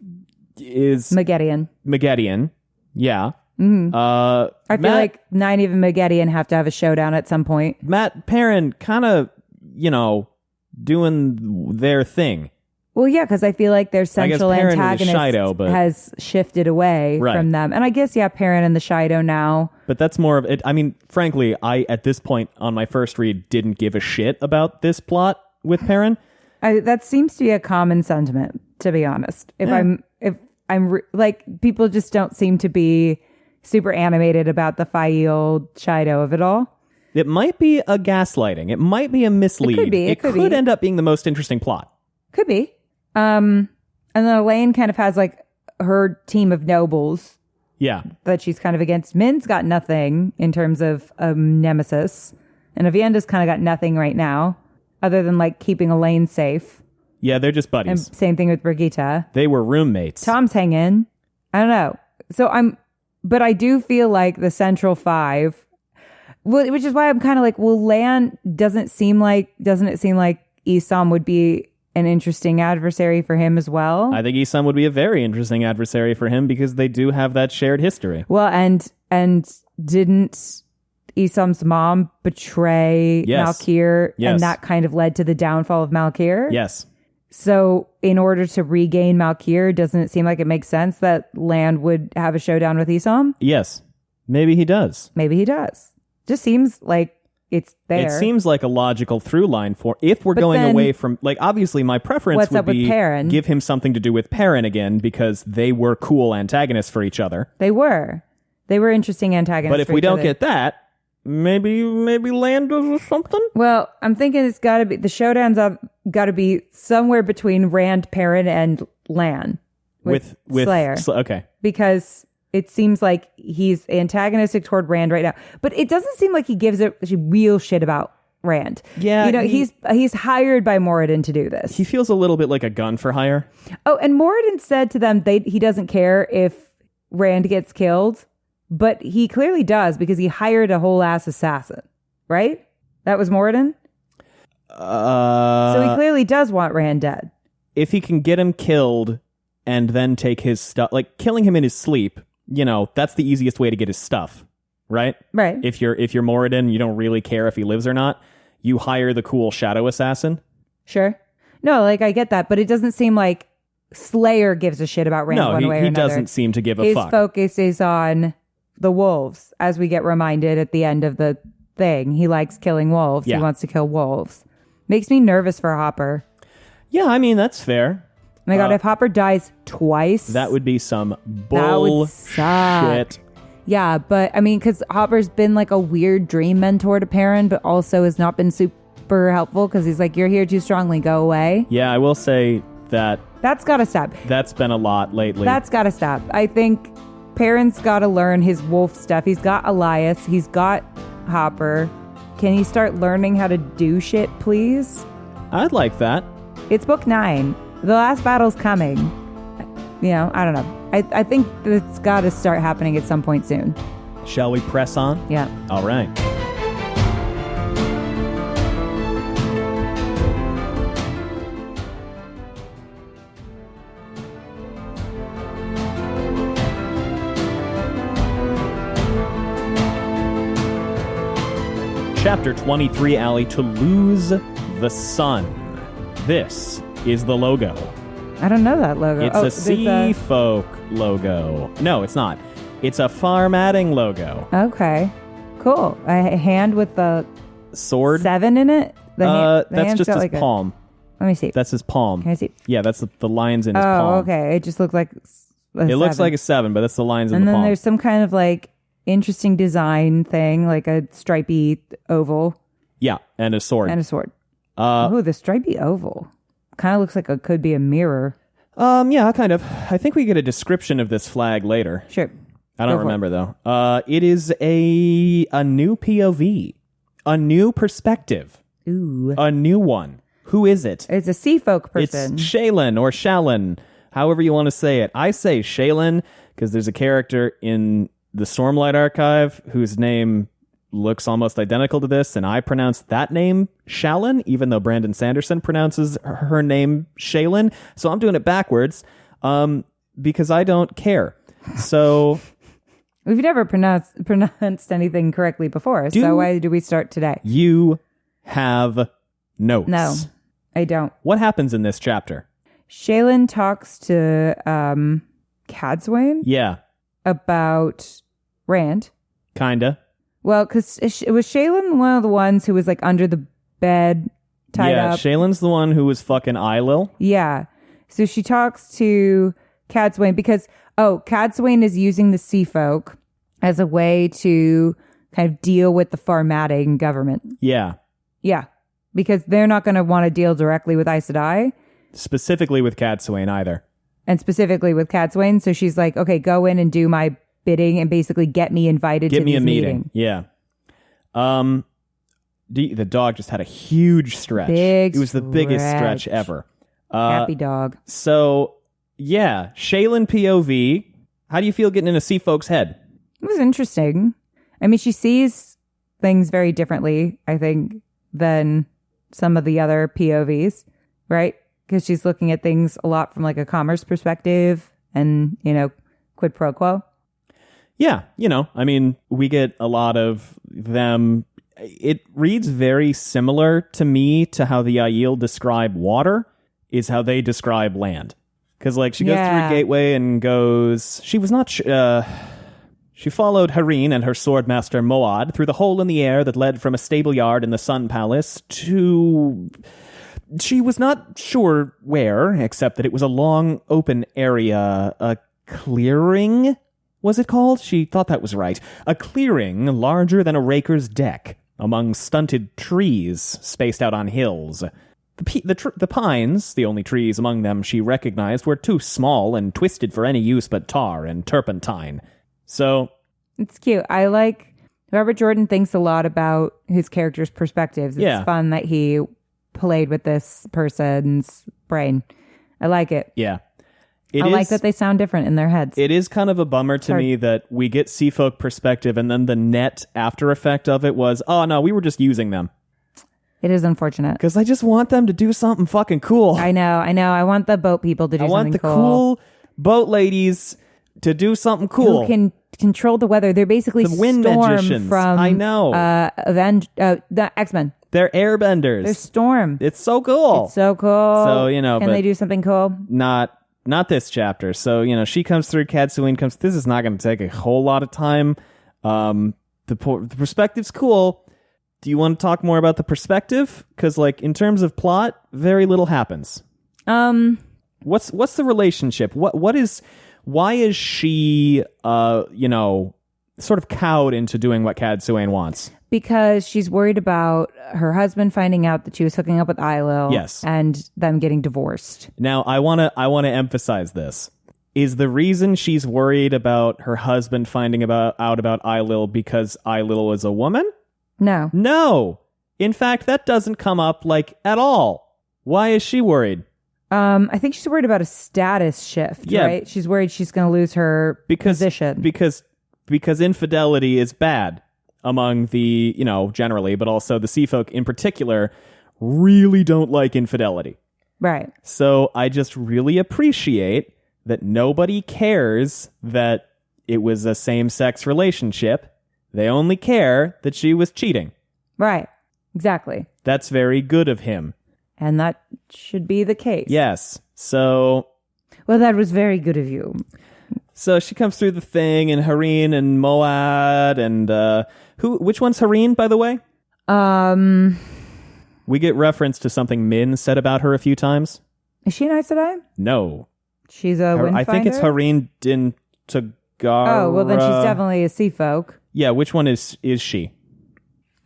is... Megiddian, yeah. Mm-hmm. I feel like Nynaeve and Megiddian have to have a showdown at some point. Matt Perrin kind of, doing their thing. Well, yeah, because I feel like their central antagonist Shido, has shifted away from them. And I guess, Perrin and the Shido now. But that's more of it. I mean, frankly, I, at this point on my first read, didn't give a shit about this plot with Perrin. That seems to be a common sentiment, to be honest. If I'm people just don't seem to be super animated about the Fael Shido of it all. It might be a gaslighting. It might be a mislead. It could be. It could end up being the most interesting plot. Could be. And then Elaine kind of has like her team of nobles. Yeah. That she's kind of against. Min's got nothing in terms of nemesis. And Avienda's kind of got nothing right now, other than like keeping Elaine safe. Yeah, they're just buddies. And same thing with Brigitte. They were roommates. Tom's hanging. I don't know. But I do feel like the central 5, which is why I'm kind of like, Lan doesn't it seem like Isam would be an interesting adversary for him as well? I think Isam would be a very interesting adversary for him because they do have that shared history. Well, and didn't Isam's mom betray Malkir? Yes. And that kind of led to the downfall of Malkir? Yes. So in order to regain Malkir, doesn't it seem like it makes sense that Lan would have a showdown with Isam? Yes. Maybe he does. Just seems like it's there. It seems like a logical through line for if we're going away from, like, obviously my preference would be give him something to do with Perrin again because they were cool antagonists for each other. They were interesting antagonists. But if we don't get that, maybe Lan does something. Well, I'm thinking it's got to be the showdown's got to be somewhere between Rand, Perrin, and Lan with Slayer. Okay, because it seems like he's antagonistic toward Rand right now, but it doesn't seem like he gives a real shit about Rand. Yeah, he's hired by Moradin to do this. He feels a little bit like a gun for hire. Oh, and Moradin said to them he doesn't care if Rand gets killed. But he clearly does because he hired a whole ass assassin, right? That was Moradin? So he clearly does want Rand dead. If he can get him killed and then take his stuff, like killing him in his sleep, that's the easiest way to get his stuff, right? Right. If you're Moradin, you don't really care if he lives or not. You hire the cool shadow assassin. Sure. No, I get that, but it doesn't seem like Slayer gives a shit about Rand one way or another. He doesn't seem to give a fuck. His focus is on the wolves, as we get reminded at the end of the thing. He likes killing wolves. Yeah. He wants to kill wolves. Makes me nervous for Hopper. Yeah, I mean, that's fair. Oh my God, if Hopper dies twice... That would be some bullshit. Yeah, but I mean, because Hopper's been like a weird dream mentor to Perrin, but also has not been super helpful because he's like, you're here too strongly, go away. Yeah, I will say that... That's got to stop. That's been a lot lately. That's got to stop. I think... Perrin's got to learn his wolf stuff. He's got Elias. He's got Hopper. Can he start learning how to do shit, please? I'd like that. It's book 9. The last battle's coming. I don't know. I think it's got to start happening at some point soon. Shall we press on? Yeah. All right. Chapter 23, Ali, to lose the sun. This is the logo. I don't know that logo. It's a sea folk logo. No, it's not. It's a farmatting logo. Okay. Cool. A hand with the sword 7 in it? That's just his palm. Let me see. That's his palm. Can I see? Yeah, that's the lines in his palm. Oh, okay. It just looked like a 7. Looks like a 7, but that's the lines in the palm. And then there's some kind of interesting design thing, like a stripy oval. Yeah, and a sword. The stripy oval. Kind of looks like it could be a mirror. Yeah, kind of. I think we get a description of this flag later. Sure. I don't remember, though. It is a new POV. A new perspective. Ooh. A new one. Who is it? It's a sea folk person. It's Shaylin or Shallon, however you want to say it. I say Shaylin because there's a character in the Stormlight Archive whose name looks almost identical to this, and I pronounce that name Shallon, even though Brandon Sanderson pronounces her name Shaylin. So I'm doing it backwards because I don't care. So we've never pronounced anything correctly before, so why do we start today? You have notes. No, I don't. What happens in this chapter? Shaylin talks to Cadsuane Yeah. about Rand. Kinda. Well, because it was Shaylin one of the ones who was like under the bed tied up. Yeah, Shaylin's the one who was fucking Eilil. Yeah. So she talks to Cadsuane because, Cadsuane is using the sea folk as a way to kind of deal with the Farmating government. Yeah. Yeah. Because they're not going to want to deal directly with Aes Sedai. Specifically with Cadsuane either. And specifically with Cadsuane. So she's like, okay, go in and do my bidding and basically get me invited to this meeting. Yeah. The dog just had a huge stretch. It was the biggest stretch ever. Happy dog. So, yeah, Shaylin POV. How do you feel getting in a sea folk's head? It was interesting. I mean, she sees things very differently, I think, than some of the other POVs, right? Because she's looking at things a lot from like a commerce perspective and, quid pro quo. Yeah, I mean, we get a lot of them. It reads very similar to me to how the Aiel describe water is how they describe land. Because, she goes through Gateway and goes... She was not... she followed Hareen and her swordmaster Moad through the hole in the air that led from a stable yard in the Sun Palace to... She was not sure where, except that it was a long, open area, a clearing... Was it called? She thought that was right. A clearing larger than a raker's deck, among stunted trees spaced out on hills. The pines, the only trees among them she recognized, were too small and twisted for any use but tar and turpentine. So... It's cute. I like... Robert Jordan thinks a lot about his character's perspectives. It's fun that he played with this person's brain. I like it. Yeah. I like that they sound different in their heads. It is kind of a bummer to me that we get Seafolk perspective and then the net after effect of it was, oh no, we were just using them. It is unfortunate. Because I just want them to do something fucking cool. I know. I want the boat people to do something cool. I want the cool boat ladies to do something cool. Who can control the weather. They're basically the wind Storm magicians. From, I know. The X-Men. They're airbenders. They're Storm. It's so cool. So, can they do something cool? Not this chapter. So, she comes through, Cadsuane comes. This is not going to take a whole lot of time. The perspective's cool. Do you want to talk more about the perspective? Because, in terms of plot, very little happens. What's the relationship? Why is she, sort of cowed into doing what Cadsuane wants? Because she's worried about her husband finding out that she was hooking up with Eilil. Yes. And them getting divorced. Now, I want to emphasize this. Is the reason she's worried about her husband finding out about Eilil because Eilil is a woman? No. No. In fact, that doesn't come up, at all. Why is she worried? I think she's worried about a status shift, right? She's worried she's going to lose her position. Because infidelity is bad among the, generally, but also the sea folk in particular really don't like infidelity. Right. So I just really appreciate that nobody cares that it was a same-sex relationship. They only care that she was cheating. Right. Exactly. That's very good of him. And that should be the case. Yes. So... Well, that was very good of you. So she comes through the thing, and Hareen and Moad, and which one's Hareen, by the way? We get reference to something Min said about her a few times. Is she an Aes Sedai? No. She's a windfinder? I think it's Hareen Din Tagara. Oh, well then she's definitely a sea folk. Yeah, which one is she?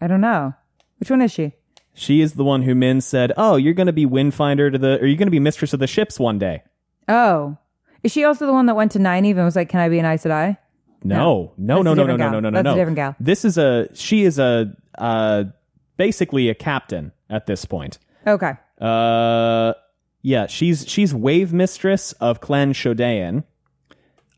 I don't know. Which one is she? She is the one who Min said, oh, you're going to be windfinder or you're going to be mistress of the ships one day. Oh. Is she also the one that went to Nynaeve and was like, can I be an Aes Sedai? No. No. That's a different gal. She is basically a captain at this point. Okay. Yeah, she's wave mistress of Clan Shodean.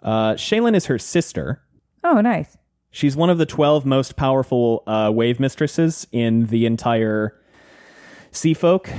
Shaylin is her sister. Oh, nice. She's one of the 12 most powerful wave mistresses in the entire Sea Folk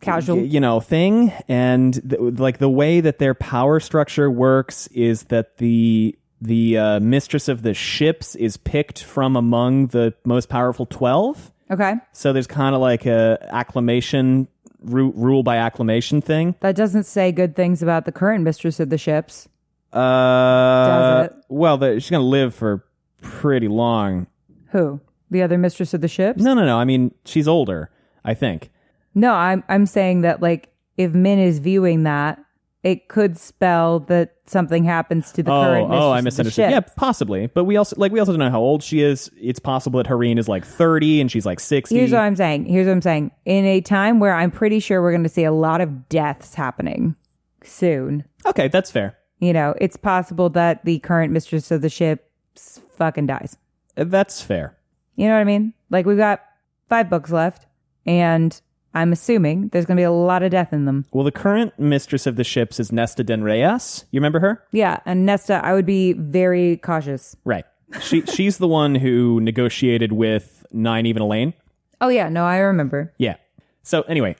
casual thing. And the way that their power structure works is that the mistress of the ships is picked from among the most powerful 12. Okay. So there's kind of like a acclamation rule by acclamation thing. That doesn't say good things about the current mistress of the ships. Does it? Well, she's going to live for pretty long. Who? The other mistress of the ships? No. I mean, she's older, I think. No, I'm saying that, like, if Min is viewing that, it could spell that something happens to the current mistress I misunderstood. of the Yeah, ships. possibly. But we also don't know how old she is. It's possible that Hareen is like 30 and she's like 60. Here's what I'm saying. In a time where I'm pretty sure we're going to see a lot of deaths happening soon. Okay, that's fair. It's possible that the current mistress of the ships fucking dies. That's fair. You know what I mean? Like, we've got 5 books left, and I'm assuming there's going to be a lot of death in them. Well, the current mistress of the ships is Nesta Den Reyes. You remember her? Yeah, and Nesta, I would be very cautious. Right. She's the one who negotiated with Nynaeve and Elaine. Oh, yeah. No, I remember. Yeah. So anyway,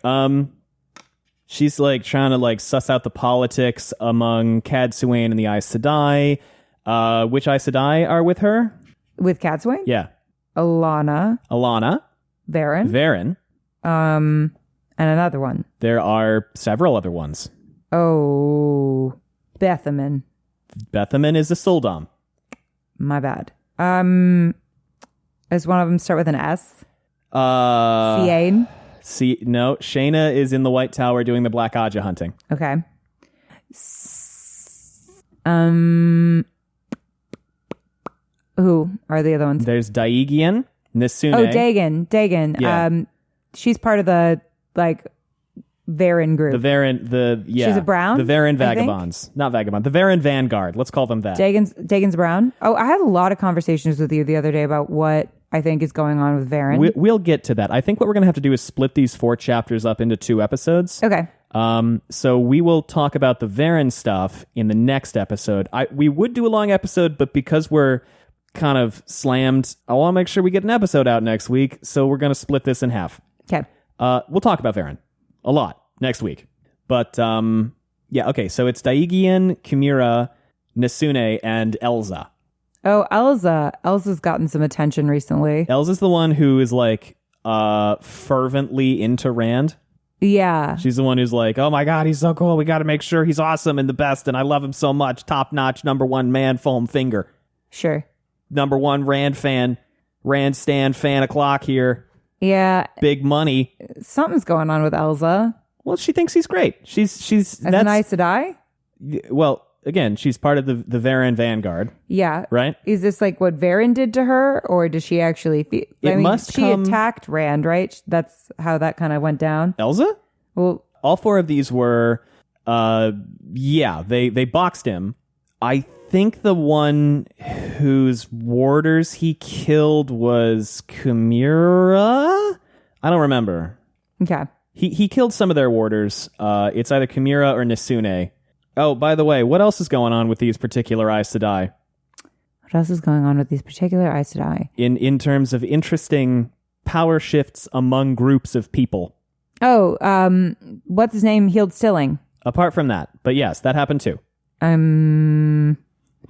she's like trying to like suss out the politics among Cadsuane and the Aes Sedai. Which Aes Sedai are with her? With Cadsuane? Yeah. Alana. Varen. And another one. There are several other ones. Oh, Bethaman. Bethaman is a Suldam. My bad. Does one of them start with an S? Ciane? No, Shayna is in the White Tower doing the Black Aja hunting. Okay. Who are the other ones? There's Daigian, Nisune. Oh, Dagon. Yeah. She's part of the, like, Varen group. The Varen, She's a Brown? The Varen Vagabonds. Not Vagabond. The Varen Vanguard. Let's call them that. Dagon's Brown? Oh, I had a lot of conversations with you the other day about what I think is going on with Varen. We'll get to that. I think what we're going to have to do is split these 4 chapters up into 2 episodes. Okay. So we will talk about the Varen stuff in the next episode. We would do a long episode, but because we're kind of slammed, I want to make sure we get an episode out next week, so we're going to split this in half. Okay. We'll talk about Varen a lot next week. But, yeah, okay, so it's Daigian, Chimera, Nisune, and Elza. Oh, Elza. Elza's gotten some attention recently. Elza's the one who is, like, fervently into Rand. Yeah. She's the one who's like, oh my God, he's so cool. We got to make sure he's awesome and the best, and I love him so much. Top-notch, #1 man, foam finger. Sure. #1 Rand fan. Rand stan fan o'clock here. Yeah. Big money. Something's going on with Elza. Well, she thinks he's great. She's As an Aes Sedai? Well, again, she's part of the Varen Vanguard. Yeah. Right? Is this like what Varen did to her, or does she actually she attacked Rand, right? That's how that kind of went down. Elza? Well, all 4 of these were they boxed him. I think the one whose warders he killed was Chimera? I don't remember. Okay. He killed some of their warders. It's either Chimera or Nisune. Oh, by the way, what else is going on with these particular Aes Sedai? What else is going on with these particular Aes Sedai? In terms of interesting power shifts among groups of people. Oh, what's his name? Healed Stilling. Apart from that. But yes, that happened too.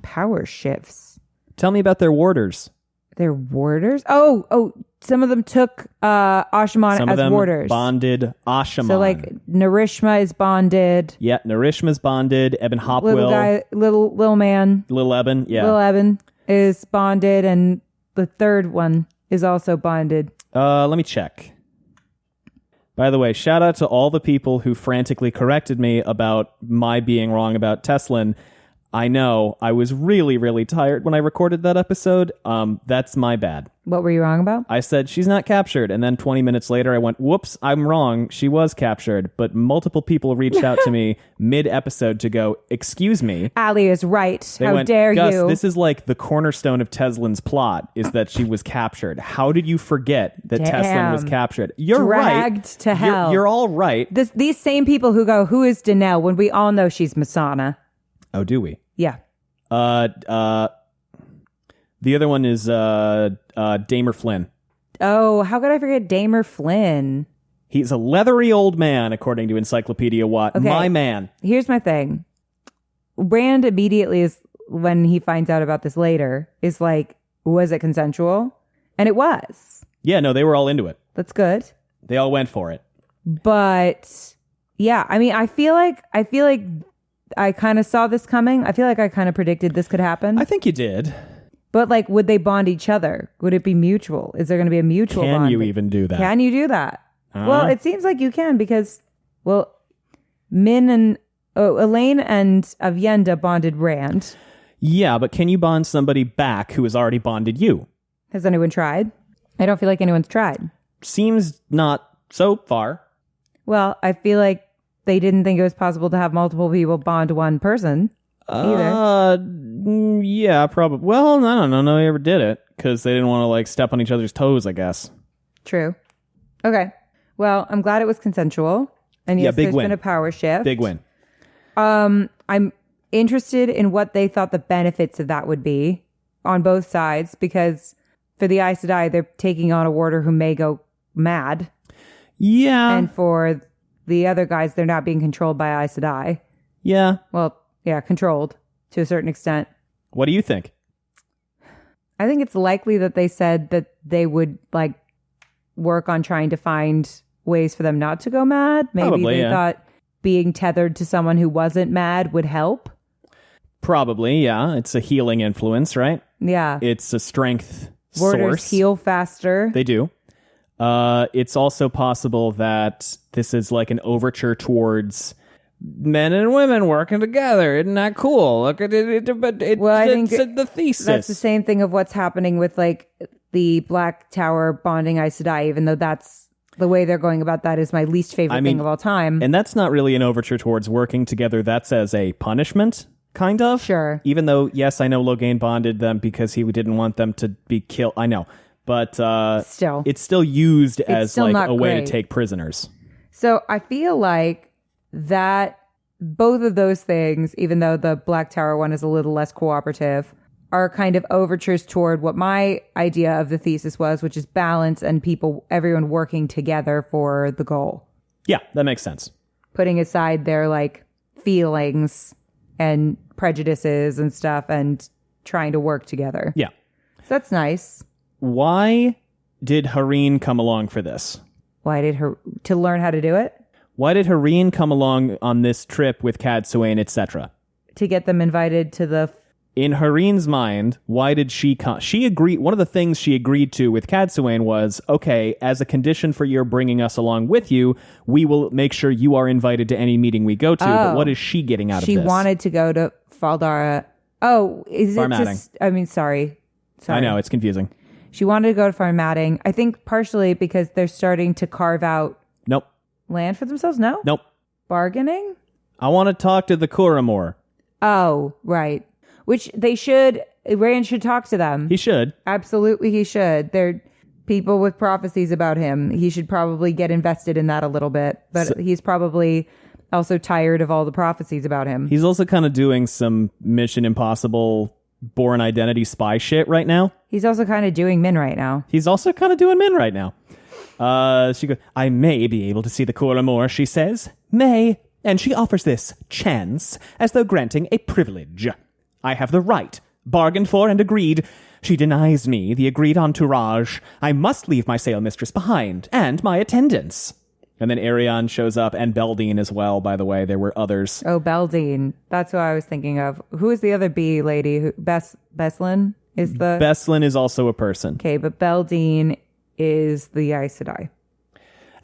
Power shifts. Tell me about their warders. Their warders? Oh, some of them took Ashaman as warders. Bonded Ashaman. So like Narishma is bonded. Yeah, Narishma's bonded. Eben Hopwill. Little man. Little Eben, yeah. Little Eben is bonded, and the third one is also bonded. Let me check. By the way, shout out to all the people who frantically corrected me about my being wrong about Teslin. I know. I was really, really tired when I recorded that episode. That's my bad. What were you wrong about? I said she's not captured, and then 20 minutes later I went, whoops, I'm wrong. She was captured, but multiple people reached out to me mid-episode to go, excuse me. Ali is right. They How went, dare Gus, you? this is like the cornerstone of Teslin's plot, is that she was captured. How did you forget that Teslin was captured? You're Dragged right. to hell. You're all right. These same people who go, who is Danelle, when we all know she's Masana. Oh, do we? Yeah. The other one is Damer Flynn. Oh, how could I forget Damer Flynn? He's a leathery old man, according to Encyclopedia Watt. Okay. My man. Here's my thing. Rand immediately is, when he finds out about this later, is like, was it consensual? And it was. Yeah, no, they were all into it. That's good. They all went for it. But yeah, I mean, I feel like I kind of saw this coming. I feel like I kind of predicted this could happen. I think you did. But like, would they bond each other? Would it be mutual? Is there going to be a mutual bond? Can you even do that? Can you do that? Well, it seems like you can because, well, Elaine and Avienda bonded Rand. Yeah, but can you bond somebody back who has already bonded you? Has anyone tried? I don't feel like anyone's tried. Seems not so far. Well, I feel like they didn't think it was possible to have multiple people bond to one person either. Yeah, probably. Well, I don't know. No, they ever did it because they didn't want to like step on each other's toes, I guess. True. Okay. Well, I'm glad it was consensual. And yes, big there's win. been a power shift. Big win. I'm interested in what they thought the benefits of that would be on both sides, because for the Aes Sedai, they're taking on a warder who may go mad. Yeah. And for the other guys, they're not being controlled by Aes Sedai. Yeah. Well, yeah, controlled to a certain extent. What do you think? I think it's likely that they said that they would like work on trying to find ways for them not to go mad. Maybe Probably, they thought being tethered to someone who wasn't mad would help. Probably, yeah. It's a healing influence, right? Yeah. It's a strength Warders source. heal faster. They do. It's also possible that this is like an overture towards men and women working together. Isn't that cool? Look at it. But I think the thesis. that's the same thing of what's happening with like the Black Tower bonding Aes Sedai, even though that's the way they're going about that is my least favorite thing of all time. And that's not really an overture towards working together. That's as a punishment, kind of. Sure. Even though, yes, I know Logain bonded them because he didn't want them to be killed. I know. But still, it's still used as still like a way great. to take prisoners. So I feel like that both of those things, even though the Black Tower one is a little less cooperative, are kind of overtures toward what my idea of the thesis was, which is balance and everyone working together for the goal. Yeah, that makes sense. Putting aside their like feelings and prejudices and stuff and trying to work together. Yeah. So that's nice. Why did Hareen come along for this? To learn how to do it? Why did Hareen come along on this trip with Cadsuane, etc.? To get them invited to the... In Hareen's mind, why did she come? She agreed. One of the things she agreed to with Cadsuane was, okay, as a condition for your bringing us along with you, we will make sure you are invited to any meeting we go to. But what is she getting out of this? She wanted to go to Faldara. Oh, is Farmatting. Sorry. I know, it's confusing. She wanted to go to Farmatting. I think partially because they're starting to carve out Nope. land for themselves. No? Nope. Bargaining? I want to talk to the Kuramor. Oh, right. Which they should. Rand should talk to them. He should. Absolutely, he should. They're people with prophecies about him. He should probably get invested in that a little bit. But he's probably also tired of all the prophecies about him. He's also kind of doing some Mission Impossible Born Identity spy shit right now. He's also kind of doing Min right now. He's also kind of doing Min right now. She goes, I may be able to see the Kuramor, she says. May. And she offers this chance as though granting a privilege. I have the right, bargained for and agreed. She denies me the agreed entourage. I must leave my sail mistress behind, and my attendants. And then Arion shows up, and Beldine as well, by the way. There were others. Oh, Beldine. That's who I was thinking of. Who is the other bee lady? Beslin is the... Beslin is also a person. Okay, but Beldine is the Aes Sedai.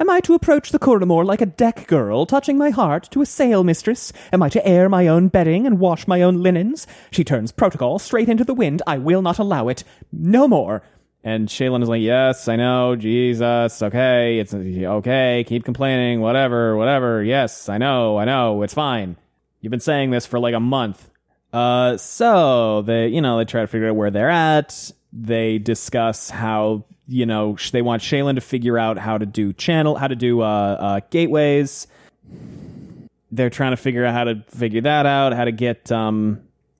Am I to approach the Curramore like a deck girl, touching my heart to a sail mistress? Am I to air my own bedding and wash my own linens? She turns protocol straight into the wind. I will not allow it. No more. And Shaylin is like, yes, I know, Jesus, okay, it's okay, keep complaining, whatever, yes, I know, it's fine. You've been saying this for like a month. So they try to figure out where they're at. They discuss how, they want Shaylin to figure out how to do gateways. They're trying to figure out how to figure that out, how to get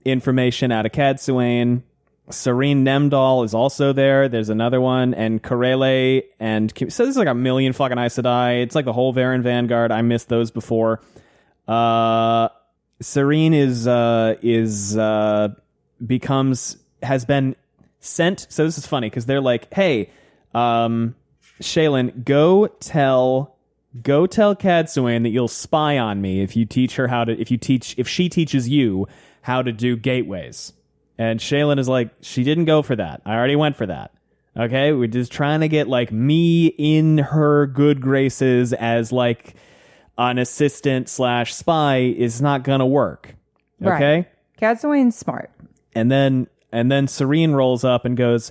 information out of Cadsuane. Serene Nemdal is also there. There's another one, and Corelle and so this is like a million fucking Aes Sedai. It's like the whole Varen Vanguard. I missed those before. Serene has been sent. So this is funny because they're like, hey, Shaylin, go tell Cadsuane that you'll spy on me if she teaches you how to do gateways. And Shaylin is like, she didn't go for that. I already went for that. Okay, we're just trying to get like me in her good graces as like an assistant / spy is not gonna work. Okay, right. Cadsuane's smart. And then Serene rolls up and goes,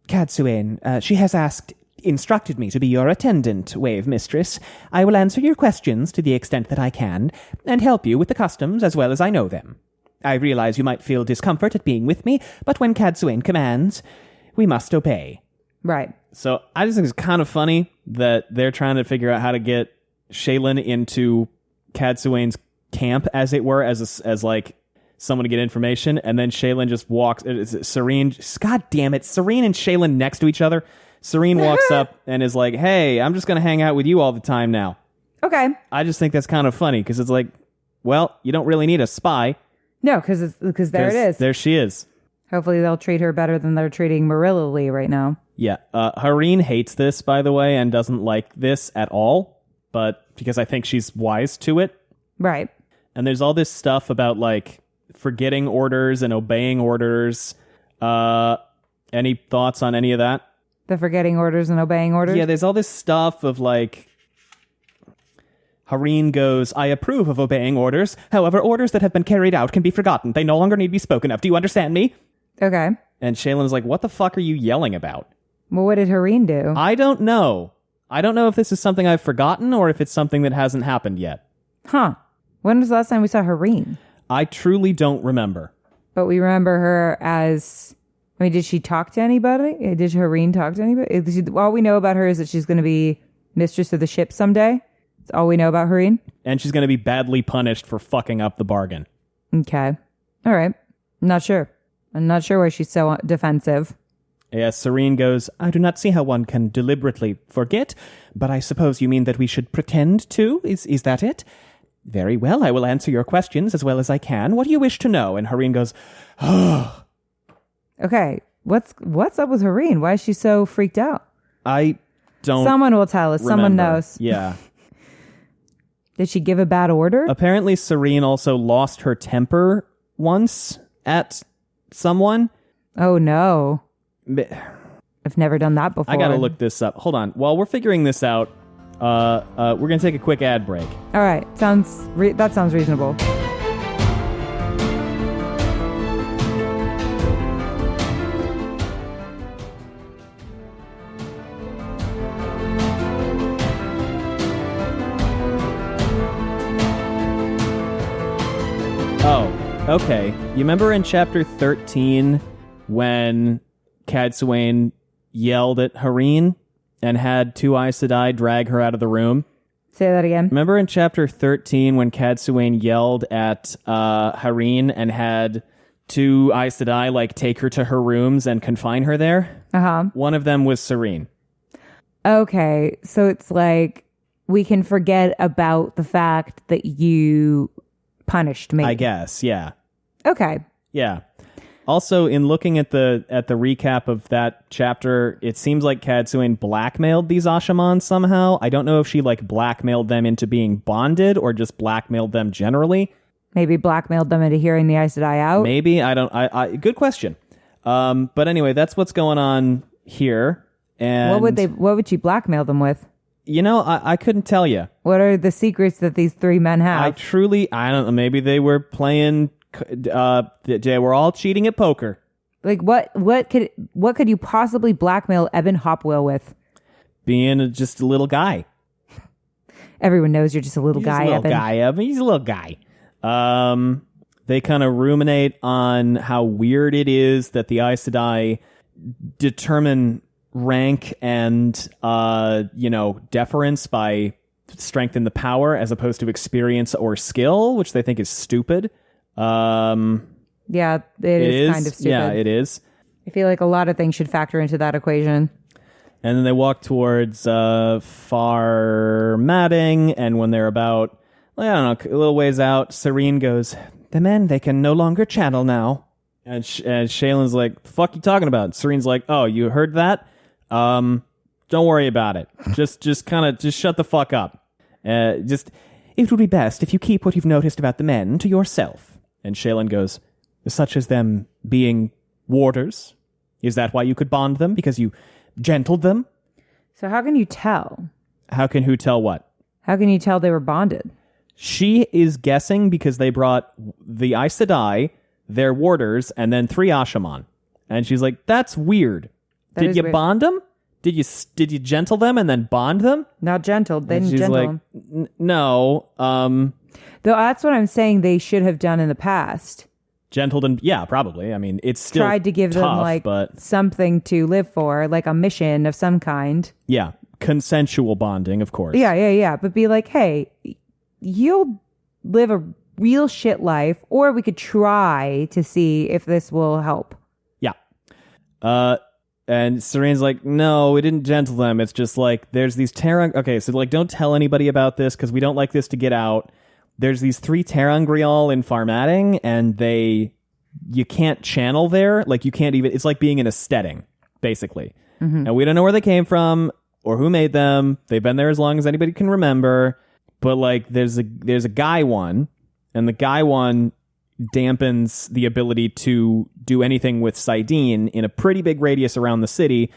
Cadsuane, she has instructed me to be your attendant, wave mistress. I will answer your questions to the extent that I can, and help you with the customs as well as I know them. I realize you might feel discomfort at being with me, but when Cadsuane commands, we must obey. Right. So I just think it's kind of funny that they're trying to figure out how to get Shaylin into Cadsuane's camp, as it were, as like someone to get information, and then Shaylin just walks. Serene, God damn it, Serene and Shaylin next to each other. Serene walks up and is like, "Hey, I'm just gonna hang out with you all the time now." Okay. I just think that's kind of funny because it's like, well, you don't really need a spy. No, because there it is. There she is. Hopefully they'll treat her better than they're treating Marilla Lee right now. Yeah. Hareen hates this, by the way, and doesn't like this at all, but because I think she's wise to it. Right. And there's all this stuff about, like, forgetting orders and obeying orders. Any thoughts on any of that? The forgetting orders and obeying orders? Yeah, there's all this stuff of, like, Hareen goes, I approve of obeying orders. However, orders that have been carried out can be forgotten. They no longer need to be spoken of. Do you understand me? Okay. And Shaylin's like, what the fuck are you yelling about? Well, what did Hareen do? I don't know. I don't know if this is something I've forgotten or if it's something that hasn't happened yet. Huh. When was the last time we saw Hareen? I truly don't remember. But we remember her as... I mean, did she talk to anybody? Did Hareen talk to anybody? All we know about her is that she's going to be mistress of the ship someday. That's all we know about Hareen. And she's going to be badly punished for fucking up the bargain. Okay. All right. I'm not sure why she's so defensive. Yeah, Serene goes, I do not see how one can deliberately forget, but I suppose you mean that we should pretend to? Is that it? Very well, I will answer your questions as well as I can. What do you wish to know? And Hareen goes, oh. Okay. What's up with Hareen? Why is she so freaked out? I don't Someone will tell us. remember. Someone knows. Yeah. Did she give a bad order? Apparently, Serene also lost her temper once at someone. Oh, no. I've never done that before. I gotta look this up. Hold on. While we're figuring this out, we're gonna take a quick ad break. All right. That sounds reasonable. Oh, okay. You remember in chapter 13 when Cadsuane yelled at Hareen and had two Aes Sedai drag her out of the room? Say that again. Remember in chapter 13 when Cadsuane yelled at Hareen and had two Aes Sedai like take her to her rooms and confine her there? Uh-huh. One of them was Serene. Okay, so it's like we can forget about the fact that you punished me. I guess, yeah. Okay. Yeah. Also, in looking at the recap of that chapter, it seems like Cadsuane blackmailed these Ashaman somehow. I don't know if she like blackmailed them into being bonded or just blackmailed them generally. Maybe blackmailed them into hearing the Aes Sedai out. Maybe. I good question. But anyway, that's what's going on here. And what would she blackmail them with? I couldn't tell you. What are the secrets that these three men have? I don't know. Maybe they were playing. They were all cheating at poker. Like what could you possibly blackmail Evan Hopwell with? Being just a little guy. Everyone knows you're just a little guy, Evan. He's a little guy. They kind of ruminate on how weird it is that the Aes Sedai determine rank and deference by strength in the power as opposed to experience or skill, which they think is stupid. Yeah, it is kind of stupid. Yeah, it is. I feel like a lot of things should factor into that equation. And then they walk towards Farmatting, and when they're about, I don't know, a little ways out, Serene goes, "The men, they can no longer channel now." And Shaylin's like, "The fuck you talking about?" Serene's like, "Oh, you heard that? Don't worry about it. Just shut the fuck up. It would be best if you keep what you've noticed about the men to yourself." And Shaylin goes, "Such as them being warders? Is that why you could bond them? Because you gentled them?" So how can you tell? How can who tell what? How can you tell they were bonded? She is guessing because they brought the Aes Sedai, their warders, and then 3 Ashaman. And she's like, "That's weird. Did you bond them? Did you gentle them and then bond them?" Not gentled. They didn't gentle them. No. Though that's what I'm saying they should have done in the past. Gentled and probably. I mean, it's still tried to give tough, them something to live for, like a mission of some kind. Yeah, consensual bonding, of course. Yeah. But be like, hey, you'll live a real shit life, or we could try to see if this will help. Yeah. And Serene's like, "No, we didn't gentle them. It's just like there's these Okay, so like, don't tell anybody about this because we don't like this to get out. There's these 3 Terangrial in Farmatting, and you can't channel there. Like, you can't even... It's like being in a steading, basically. Mm-hmm. And we don't know where they came from or who made them. They've been there as long as anybody can remember. But, like, there's a guy one, and the guy one dampens the ability to do anything with Saidin in a pretty big radius around the city.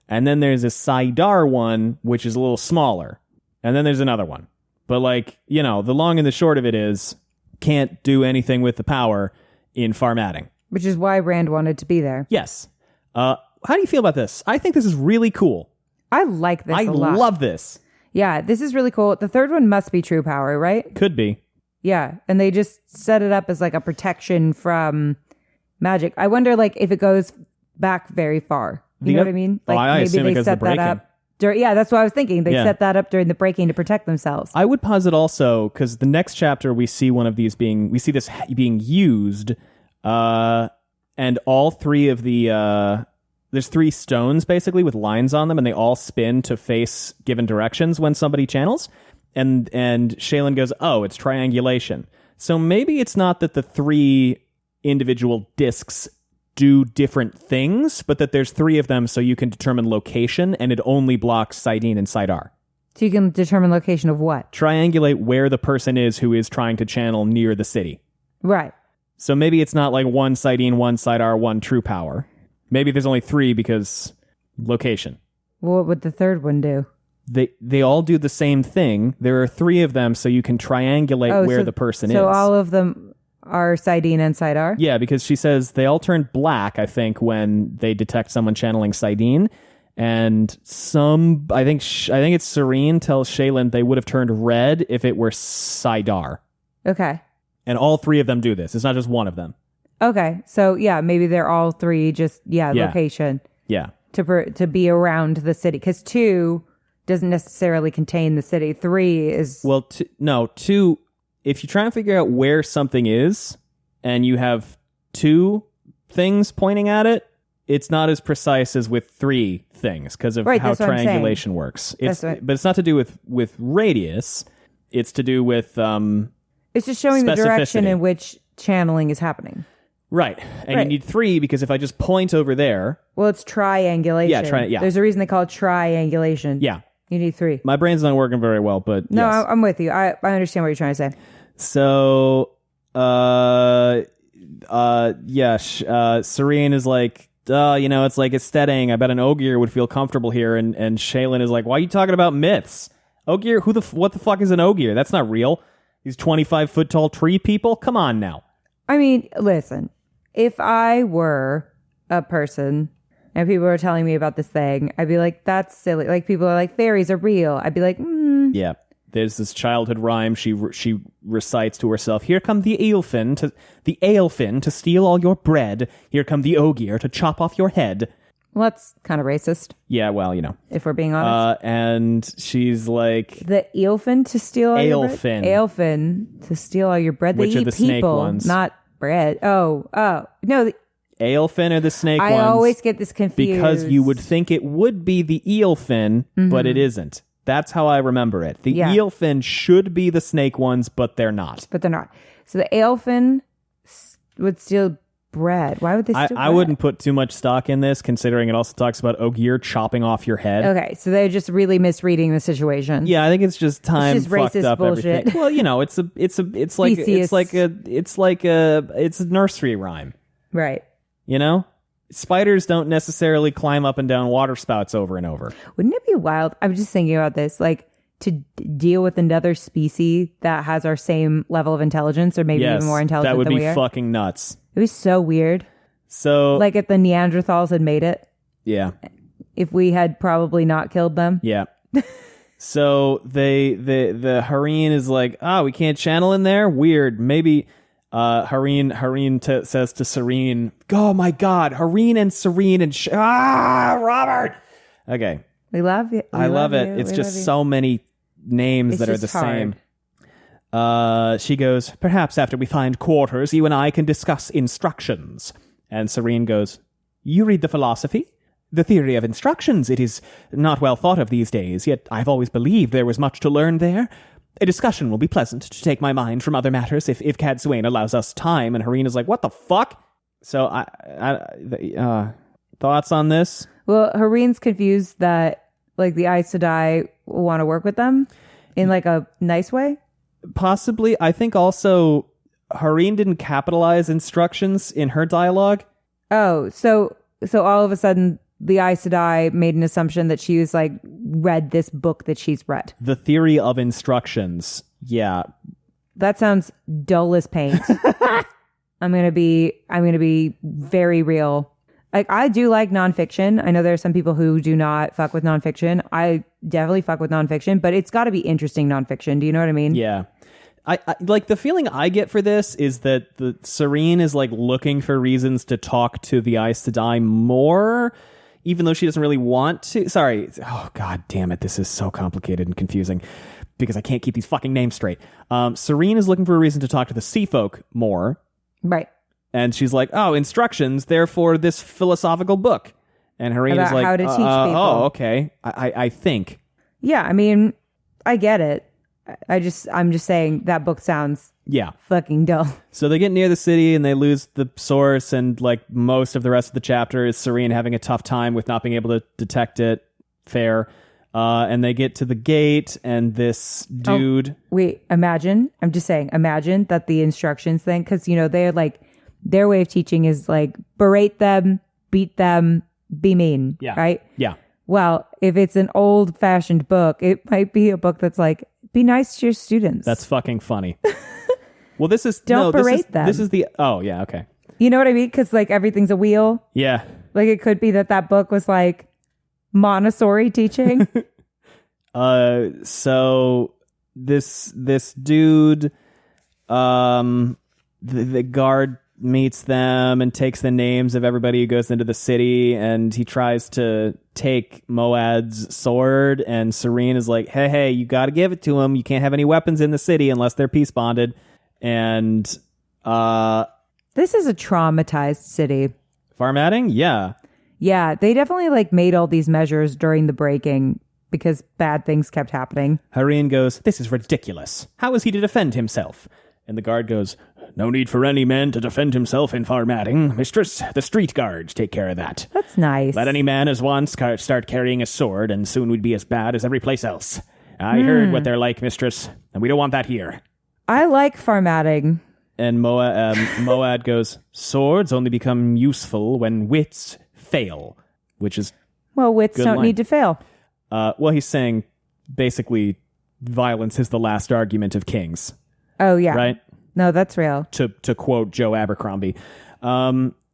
And then there's a Saidar one, which is a little smaller. And then there's another one. But, like, the long and the short of it is, can't do anything with the power in Farmatting. Which is why Rand wanted to be there. Yes. How do you feel about this? I think this is really cool. I like this a lot. I love this. Yeah, this is really cool. The third one must be true power, right? Could be. Yeah, and they just set it up as, like, a protection from magic. I wonder, like, if it goes back very far. You know what I mean? Like, I assume it goes to the break-in. Yeah, that's what I was thinking. They set that up during the break-in to protect themselves. I would posit also, because the next chapter we see this being used, and all 3 of the, there's 3 stones basically with lines on them, and they all spin to face given directions when somebody channels, and Shaylin goes, "Oh, it's triangulation." So maybe it's not that the 3 individual discs do different things, but that there's 3 of them so you can determine location, and it only blocks Saidin and Saidar. So you can determine location of what? Triangulate where the person is who is trying to channel near the city. Right. So maybe it's not like 1 Saidin, 1 Saidar, 1 true power. Maybe there's only 3 because location. Well, what would the third one do? They all do the same thing. There are 3 of them, so you can triangulate where the person is. So all of them are Saidin and Saidar? Yeah, because she says they all turn black, I think, when they detect someone channeling Saidin. And I think it's Serene tells Shaylin they would have turned red if it were Saidar. Okay. And all 3 of them do this. It's not just one of them. Okay. So, yeah, maybe they're all 3 just, location. Yeah. To be around the city. Because 2 doesn't necessarily contain the city. 3 is... Well, 2... If you try and figure out where something is, and you have 2 things pointing at it, it's not as precise as with 3 things because of how triangulation works. But it's not to do with radius. It's to do with it's just showing the direction in which channeling is happening. Right. And you need 3 because if I just point over there... Well, it's triangulation. Yeah. There's a reason they call it triangulation. Yeah. You need 3. My brain's not working very well, but no, yes. I'm with you. I understand what you're trying to say. So, Serene is like, it's like it's steadying. I bet an Ogier would feel comfortable here. And Shaylin is like, why are you talking about myths? Ogier? What the fuck is an Ogier? That's not real. These 25-foot tall tree people? Come on now. I mean, listen, if I were a person and people were telling me about this thing, I'd be like, that's silly. Like, people are like, fairies are real. I'd be like, Yeah. There's this childhood rhyme she recites to herself. Here come the Aelfin to steal all your bread. Here come the Ogier to chop off your head. Well, that's kind of racist. Yeah, well, if we're being honest. And she's like... The Aelfin to steal all your bread? Aelfin to steal all your bread. They Which eat are the people, snake ones? not bread. Oh. No. Aelfin are the snake ones. I always get this confused. Because you would think it would be the Aelfin, but it isn't. That's how I remember it. The Aelfin should be the snake ones, but they're not. So the Aelfin would steal bread. Why would they steal bread? I wouldn't put too much stock in this, considering it also talks about Ogier chopping off your head. Okay, so they're just really misreading the situation. Yeah, I think it's just time fucked racist up bullshit. everything. Well, it's a nursery rhyme. Right. Spiders don't necessarily climb up and down water spouts over and over. Wouldn't it be wild? I'm just thinking about this, like to deal with another species that has our same level of intelligence or maybe even more intelligent than we are. That would be fucking nuts. It was so weird. So, like if the Neanderthals had made it. Yeah. If we had probably not killed them. Yeah. So the Hareen is like, we can't channel in there? Weird. Maybe Hareen says to Serene, oh my God, Hareen and Serene and Robert. Okay. We love you. I love it. It's just so many names that are the same. She goes, perhaps after we find quarters, you and I can discuss instructions. And Serene goes, you read the philosophy? The theory of instructions. It is not well thought of these days, yet I've always believed there was much to learn there. A discussion will be pleasant to take my mind from other matters if Cadsuane allows us time. And Hareen is like, what the fuck? So, thoughts on this? Well, Hareen's confused that, like, the Aes Sedai want to work with them in, like, a nice way? Possibly. I think also Hareen didn't capitalize instructions in her dialogue. Oh, so all of a sudden the Aes Sedai made an assumption that she was like read this book that she's read. The theory of instructions. Yeah. That sounds dull as paint. I'm gonna be very real. Like, I do like nonfiction. I know there are some people who do not fuck with nonfiction. I definitely fuck with nonfiction, but it's got to be interesting nonfiction. Do you know what I mean? Yeah. I like the feeling I get for this is that the Serene is like looking for reasons to talk to the Aes Sedai more, even though she doesn't really want to. Sorry. Oh, God damn it. This is so complicated and confusing because I can't keep these fucking names straight. Serene is looking for a reason to talk to the Sea Folk more. Right. And she's like, oh, instructions, therefore this philosophical book. And Hareen is like, how to teach people. Oh, okay. I think. Yeah, I mean, I get it. I'm just saying that book sounds fucking dull. So they get near the city and they lose the source, and like most of the rest of the chapter is Serene having a tough time with not being able to detect it. Fair. And they get to the gate and this dude. Imagine that the instructions thing, because, you know, they're like, their way of teaching is like berate them, beat them, be mean. Yeah. Right? Yeah. Well, if it's an old fashioned book, it might be a book that's like, be nice to your students. That's fucking funny. Well, this is berate them. This is the okay. You know what I mean? Because like everything's a wheel. Yeah. Like it could be that book was like Montessori teaching. So this dude, the guard meets them and takes the names of everybody who goes into the city, and he tries to take Moad's sword, and Serene is like, hey, you gotta give it to him. You can't have any weapons in the city unless they're peace bonded. And this is a traumatized city. Farmatting? Yeah, they definitely like made all these measures during the breaking because bad things kept happening. Hareen goes, this is ridiculous. How is he to defend himself? And the guard goes, no need for any man to defend himself in Farmatting, mistress. The street guards take care of that. That's nice. Let any man as once start carrying a sword, and soon we'd be as bad as every place else. I heard what they're like, mistress, and we don't want that here. I like Farmatting. And Moad goes, swords only become useful when wits fail, which is Well, wits Good don't line. need to fail. well, he's saying basically violence is the last argument of kings, Oh, yeah. right? No, that's real. To quote Joe Abercrombie.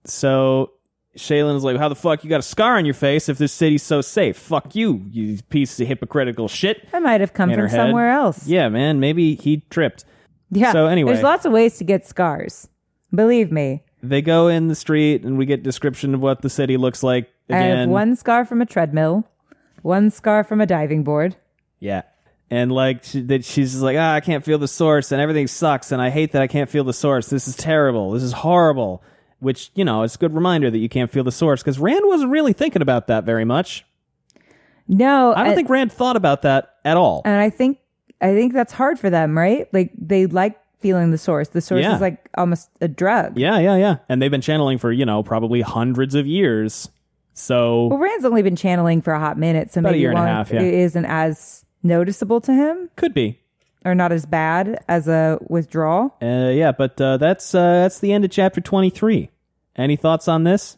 So Shaylin is like, how the fuck you got a scar on your face if this city's so safe? Fuck you, you piece of hypocritical shit. I might have come In from her head. somewhere else. Yeah, man, maybe he tripped. Yeah. So anyway. There's lots of ways to get scars. Believe me. They go in the street and we get description of what the city looks like I have again. one scar from a treadmill, one scar from a diving board. Yeah. And like she's just like, I can't feel the source and everything sucks and I hate that I can't feel the source. This is terrible. This is horrible. Which, it's a good reminder that you can't feel the source because Rand wasn't really thinking about that very much. No. I don't think Rand thought about that at all. And I think that's hard for them, right? Like they like feeling the source. The source Yeah. is like almost a drug. Yeah. And they've been channeling for, probably hundreds of years. So Well, Rand's only been channeling for a hot minute, so About a maybe year and a half, yeah. it isn't as noticeable to him could be. or not as bad as a withdrawal. Yeah, but that's the end of chapter 23. Any thoughts on this?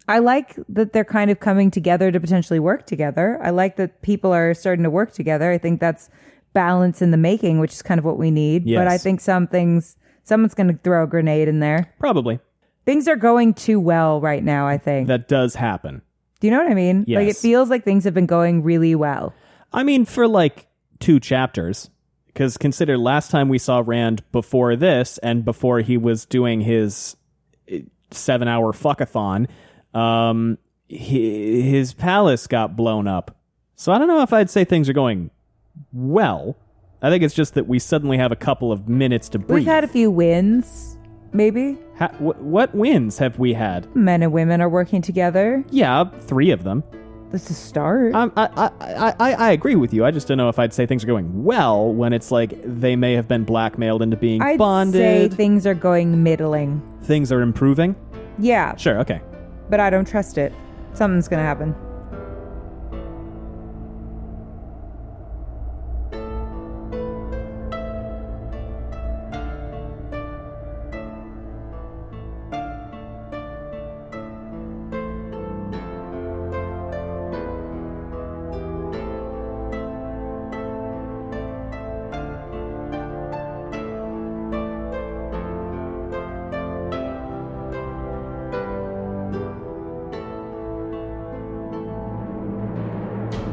I like that they're kind of coming together to potentially work together. I like that people are starting to work together. I think that's balance in the making, which is kind of what we need. Yes. But I think someone's going to throw a grenade in there. Probably. Things are going too well right now, I think. That does happen. Do you know what I mean? Yes. Like it feels like things have been going really well. I mean, for like 2 chapters. Because consider last time we saw Rand before this and before he was doing his 7-hour fuckathon, his palace got blown up. So I don't know if I'd say things are going well. I think it's just that we suddenly have a couple of minutes to breathe. We've had a few wins, maybe. What wins have we had? Men and women are working together. Yeah, 3 of them. That's a start. I agree with you. I just don't know if I'd say things are going well when it's like they may have been blackmailed into being I'd bonded. say things are going middling. Things are improving. Yeah, Sure, okay. but I don't trust it. Something's going to happen.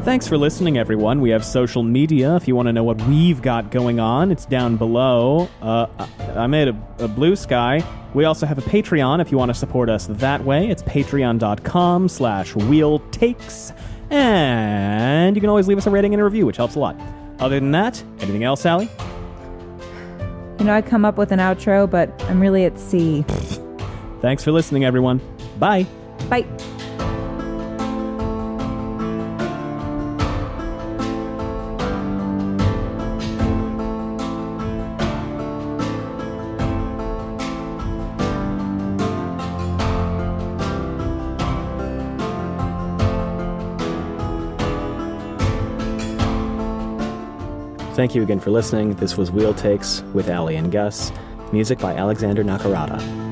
Thanks for listening, everyone. We have social media. If you want to know what we've got going on, it's down below. I made a blue sky. We also have a Patreon if you want to support us that way. It's patreon.com/wheeltakes. And you can always leave us a rating and a review, which helps a lot. Other than that, anything else, Sally? I come up with an outro, but I'm really at sea. Thanks for listening, everyone. Bye. Bye. Thank you again for listening. This was Wheel Takes with Ali and Gus. Music by Alexander Nakarada.